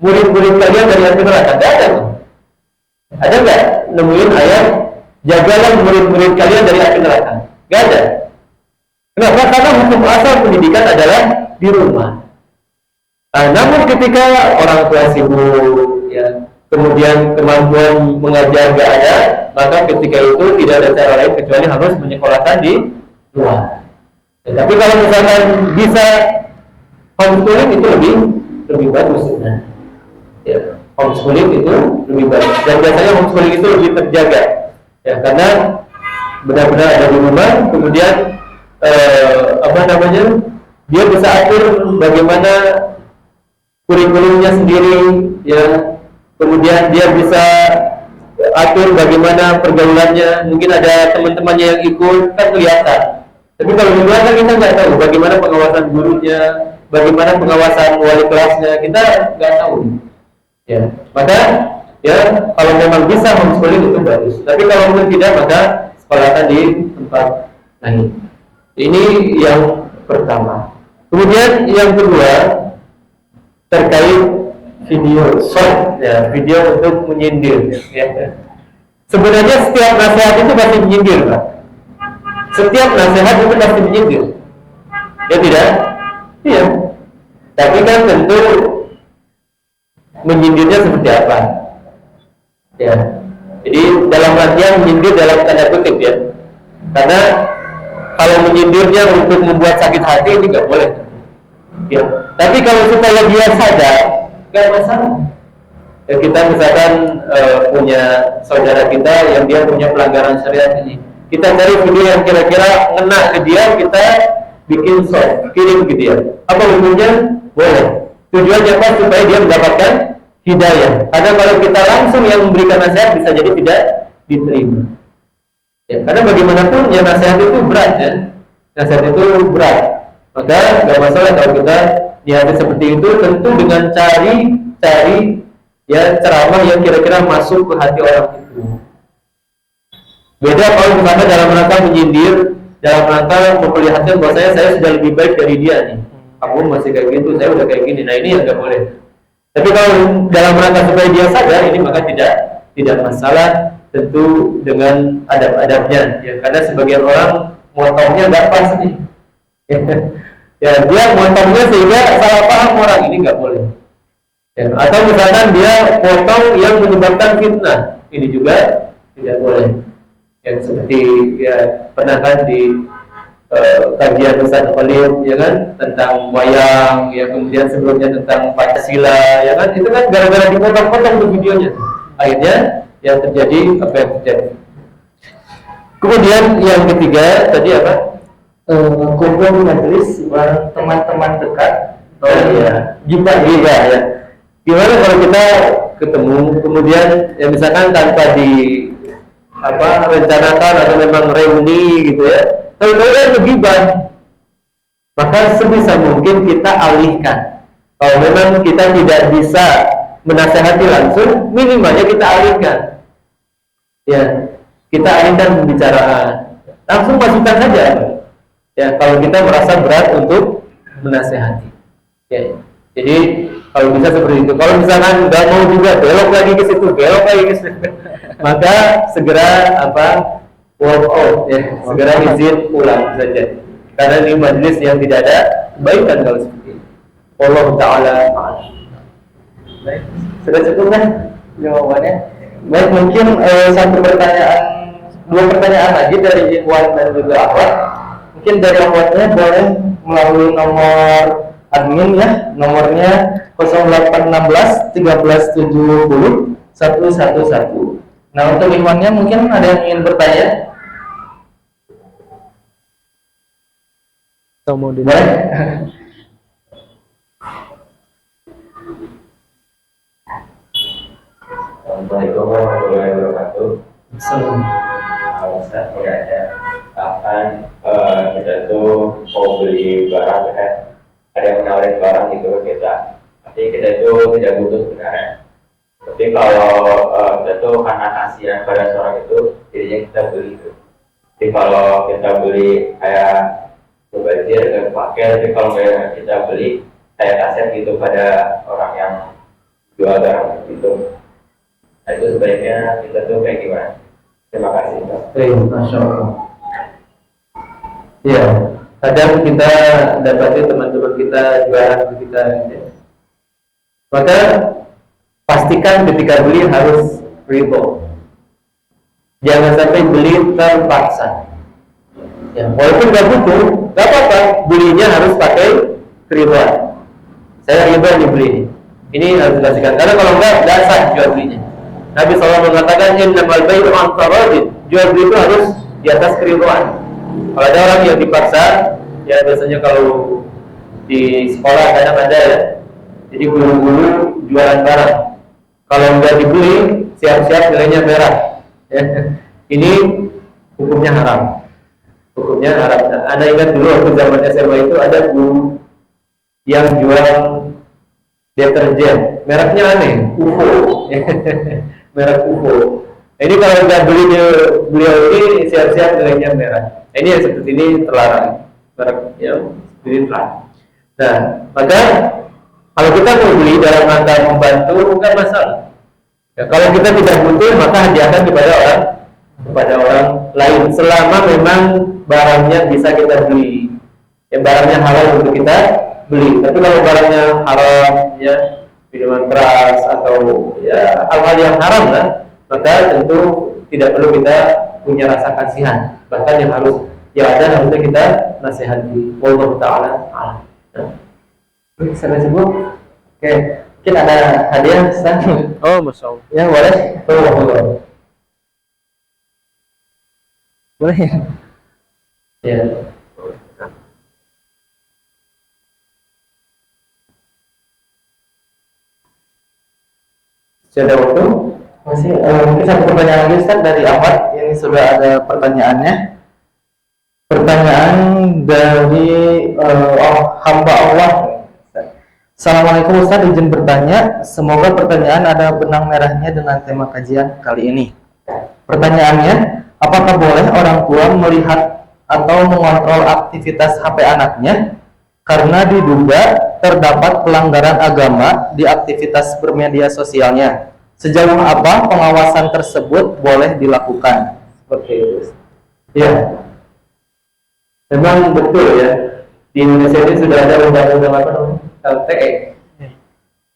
murid-murid kalian dari api neraka. Gak ada. Ada nggak nemuin ayat jagalah murid-murid kalian dari api neraka? Gak ada. Kenapa? Karena hukum asal pendidikan adalah di rumah. Namun ketika orang tua sibuk, ya, kemudian kemampuan mengajar gak ada, maka ketika itu tidak ada cara lain kecuali harus menyekolahkan di luar. Ya, tapi kalau misalkan bisa homeschooling itu lebih bagus. Ya, homeschooling itu lebih bagus. Dan biasanya homeschooling itu lebih terjaga. Ya, karena benar-benar ada di rumah, kemudian dia bisa atur bagaimana kurikulumnya sendiri, ya. Kemudian dia bisa atur bagaimana pergaulannya. Mungkin ada teman-temannya yang ikut, kan kelihatan. Tapi kalau di luar kan kita nggak tahu bagaimana pengawasan gurunya, bagaimana pengawasan wali kelasnya, kita nggak tahu. Ya, maka ya kalau memang bisa homeschooling itu bagus. Tapi kalau mungkin tidak, maka sekolahkan di tempat lain. Ini yang pertama. Kemudian yang kedua terkait video short, ya, video untuk menyindir. Ya. Sebenarnya setiap nasihat itu pasti menyindir, Pak. Setiap nasihat itu pasti menyindir. Ya tidak? Iya. Tapi kan tentu menyindirnya seperti apa? Ya. Jadi dalam artian menyindir dalam tanda kutip, ya. Karena kalau menyindirnya untuk membuat sakit hati itu nggak boleh. Ya. Tapi kalau supaya dia sadar, nggak masalah. Ya, kita misalkan punya saudara kita yang dia punya pelanggaran syariat ini, kita cari video yang kira-kira ngena ke dia, kita bikin short, kirim ke dia. Apa hukumnya? Boleh. Tujuannya apa? Supaya dia mendapatkan hidayah. Karena kalau kita langsung yang memberikan nasihat bisa jadi tidak diterima. Ya, karena bagaimanapun ya nasihat itu berat, ya. Nasihat itu berat. Maka nggak masalah kalau kita niatnya seperti itu, tentu dengan cari ya ceramah yang kira-kira masuk ke hati orang itu. Beda kalau misalnya dalam rangka menyindir, dalam rangka memperlihatkan bahwasanya saya sudah lebih baik dari dia nih. Kamu masih kayak gitu, saya udah kayak gini. Nah ini yang nggak boleh. Tapi kalau dalam rangka supaya dia sadar ini maka tidak masalah, tentu dengan adab-adabnya ya, karena sebagian orang motongnya nggak pas nih. Ya, dia motongnya sehingga salah paham orang, ini nggak boleh. Ya, atau misalkan dia potong yang menyebabkan fitnah, ini juga tidak boleh. Yang seperti ya pernah kan di kajian Ustaz Khalid ya kan tentang wayang, ya kemudian sebelumnya tentang Pancasila ya kan, itu kan gara-gara dipotong-potong tuh videonya, akhirnya yang terjadi apa yang terjadi. Kemudian yang ketiga tadi apa, Kumpul di majelis bareng teman-teman dekat. oh iya Gibah ya. Gimana kalau kita ketemu kemudian ya misalkan tanpa di apa rencanakan atau memang reuni gitu ya, tahu-tahu kan begibah, maka sebisa mungkin kita alihkan. Kalau memang kita tidak bisa menasehati langsung, minimalnya kita alihkan. Ya, kita alihkan pembicaraan. Langsung masukkan saja. Ya, kalau kita merasa berat untuk menasehati. Ya, jadi kalau bisa seperti itu. Kalau misalkan nggak mau juga belok lagi ke situ, maka segera apa walk out, ya, segera izin pulang saja. Karena ini majelis yang tidak ada kebaikan kalau seperti itu. Allah Taala. Baik, sudah cukup kan jawabannya? Baik, mungkin dua pertanyaan lagi dari Ikhwan dan juga Akhwat. Mungkin dari Akhwatnya boleh melalui nomor admin ya, nomornya 0816 1370 111. Nah, untuk Ikhwannya mungkin ada yang ingin bertanya? Boleh? Assalamualaikum warahmatullahi wabarakatuh. Ustaz mau nanya, kapan kita tuh mau beli barang kan, ada yang menawarin barang gitu ke kita, tapi kita itu tidak butuh sebenarnya. Tapi kalau kita tuh karena kasihan pada seorang itu, jadinya kita beli itu. Jadi kalau kita beli kayak mubazir dan pakai, tapi kalau nggak kita beli kayak kasihan gitu pada orang yang jual barang itu. Nah, itu sebaiknya kita tuh kayak gimana? Terima kasih, Pak. Masya Allah. Ya, kadang kita dapati teman-teman kita jualan ke kita, ya. Maka pastikan ketika beli harus ridho. Jangan sampai beli terpaksa. Ya, walaupun nggak butuh, nggak apa-apa. Belinya harus pakai keridhaan. Saya ridho dibeli. Ini harus dipastikan. Karena kalau nggak sah jual belinya. Nabi SAW mengatakan innamal bai'u an taradin, jual beli itu harus di atas keridhaan. Kalau ada orang yang dipaksa, ya biasanya kalau di sekolah kadang ada ya, jadi guru-guru jualan barang, kalau nggak dibeli siap-siap nilainya merah. Ya. Ini hukumnya haram. Hukumnya haram. Nah, Anda ingat dulu waktu zaman SMA itu ada guru yang jual deterjen, mereknya aneh, UFO. Merek UFO. Ini kalau nggak beli beliau ini siap-siap nilainya merah. Ini yang seperti ini terlarang. Merek yang seperti ini terlarang. Nah, maka kalau kita mau beli dalam rangka membantu bukan masalah. Ya, kalau kita tidak butuh maka hadiahkan kepada orang lain. Selama memang barangnya bisa kita beli, ya barangnya halal untuk kita beli. Tapi kalau barangnya haram, ya minuman keras atau ya hal-hal yang haram lah, maka tentu tidak perlu kita punya rasa kasihan. Bahkan yang ada harusnya kita nasihati. Allah Taala. Saya sebut. Oke, mungkin ada hadiah Ustaz. Oh, Masya Allah. Ya, boleh. Boleh. Ya. Sudah ada waktu? Masih mungkin satu pertanyaan lagi Ustaz dari Ahmad. Ini sudah ada pertanyaannya. Pertanyaan dari hamba Allah. Assalamualaikum Ustaz, izin bertanya. Semoga pertanyaan ada benang merahnya dengan tema kajian kali ini. Pertanyaannya, apakah boleh orang tua melihat atau mengontrol aktivitas HP anaknya karena diduga terdapat pelanggaran agama di aktivitas bermedia sosialnya. Sejauh apa pengawasan tersebut boleh dilakukan? Seperti itu. Ya, memang betul ya. Di Indonesia ini sudah ada undang-undang apa namanya? LTE.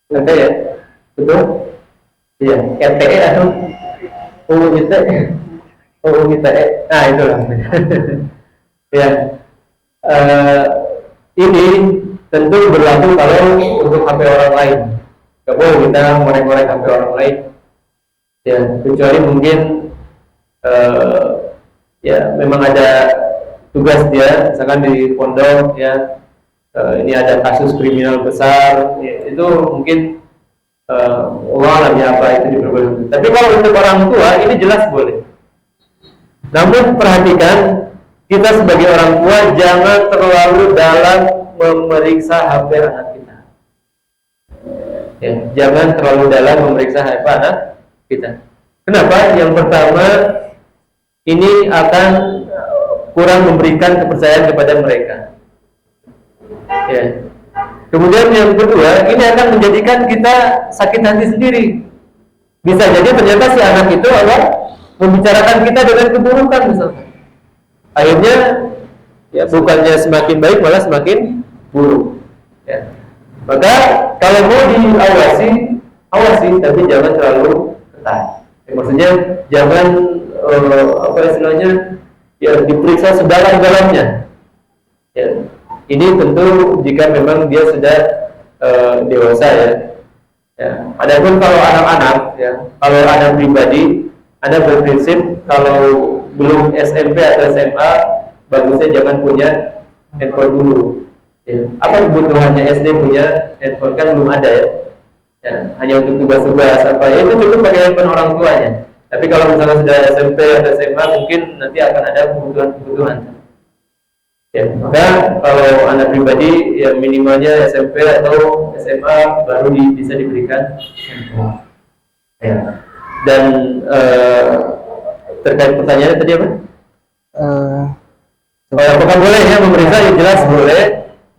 LTE ya? Betul? Iya, LTE atau UU ITE? UU ITE. Nah, itulah. Ya. Ini tentu berlaku kalau untuk HP orang lain. Gak boleh kita ngorek-ngorek HP orang lain. Ya, kecuali mungkin ya memang ada tugas dia, misalkan di pondok ya, ini ada kasus kriminal besar, ya, itu mungkin Allah alam ya apa itu diperbolehkan. Tapi kalau untuk orang tua ini jelas boleh. Namun perhatikan, kita sebagai orang tua jangan terlalu dalam memeriksa HP anak kita. Ya, jangan terlalu dalam memeriksa HP anak kita. Kenapa? Yang pertama, ini akan kurang memberikan kepercayaan kepada mereka. Ya. Kemudian yang kedua, ini akan menjadikan kita sakit hati sendiri. Bisa jadi ternyata si anak itu membicarakan kita dengan keburukan misalnya. Akhirnya ya bukannya semakin baik malah semakin buruk. Ya. Maka kalau mau diawasi, awasi, tapi jangan terlalu ketat. Ya, maksudnya jangan apa istilahnya ya diperiksa sedalam-dalamnya. Ya. Ini tentu jika memang dia sudah dewasa ya. Ya. Adapun kalau anak-anak ya, kalau anak pribadi, Anda berprinsip kalau belum SMP atau SMA bagusnya jangan punya handphone dulu. Ya. Apa kebutuhannya SD punya handphone kan belum ada ya. Ya, hanya untuk tugas-tugas apa ya itu cukup pakai handphone orang tuanya. Tapi kalau misalnya sudah SMP atau SMA mungkin nanti akan ada kebutuhan-kebutuhan. Ya, maka kalau anak pribadi ya minimalnya SMP atau SMA baru bisa diberikan handphone. Ya. Dan terkait pertanyaannya tadi apa? Apakah boleh ya memeriksa? Ya jelas boleh.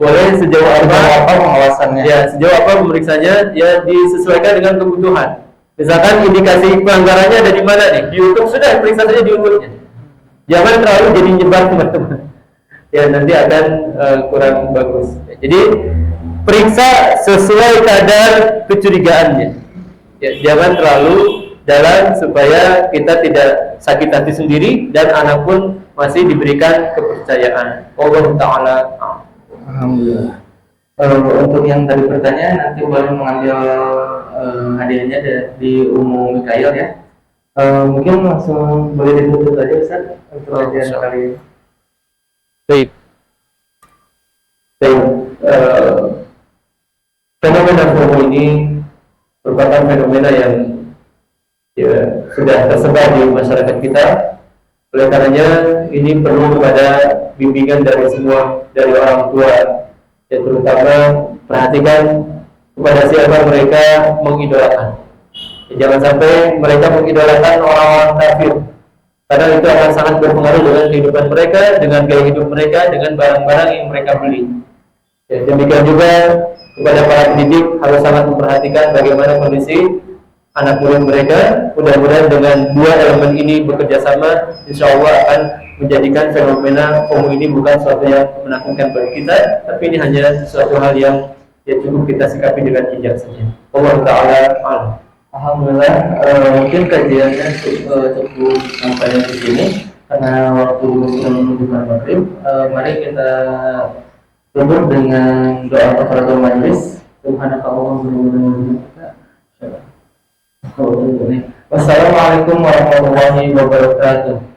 Boleh sejauh apa pengawasannya? Ya sejauh apa pemeriksanya? Ya disesuaikan dengan kebutuhan. Misalkan indikasi pelanggarannya ada di mana nih? Di YouTube sudah periksa saja di YouTube-nya. Jangan terlalu jadi nyebar teman-teman. Ya nanti akan kurang bagus. Jadi periksa sesuai kadar kecurigaannya. Ya, jangan terlalu dalam supaya kita tidak sakit hati sendiri dan anak pun masih diberikan kepercayaan. Allah Taala. Alhamdulillah. Untuk yang tadi pertanyaan nanti baru mengambil hadiahnya di Umu Mikail ya. Mungkin langsung boleh ditutup saja Ustaz untuk kajian kali ini. Baik. Fenomena FOMO ini merupakan fenomena yang ya, sudah tersebar di masyarakat kita. Oleh karenanya ini perlu kepada bimbingan dari orang tua, ya, terutama perhatikan kepada siapa mereka mengidolakan. Ya, jangan sampai mereka mengidolakan orang-orang kafir. Karena itu akan sangat berpengaruh dengan kehidupan mereka, dengan gaya hidup mereka, dengan barang-barang yang mereka beli. Ya, demikian juga kepada para pendidik harus sangat memperhatikan bagaimana kondisi anak murid mereka. Mudah-mudahan dengan dua elemen ini bekerja sama, insya Allah akan menjadikan fenomena FOMO ini bukan sesuatu yang menakutkan bagi kita, tapi ini hanya sesuatu hal yang ya cukup kita sikapi dengan bijak saja. Allah Ta'ala alam. Alhamdulillah, mungkin kajiannya cukup sampai di sini karena waktu sudah menunjukkan maghrib. Mari kita tutup dengan doa kafaratul majelis. Wassalamualaikum warahmatullahi wabarakatuh.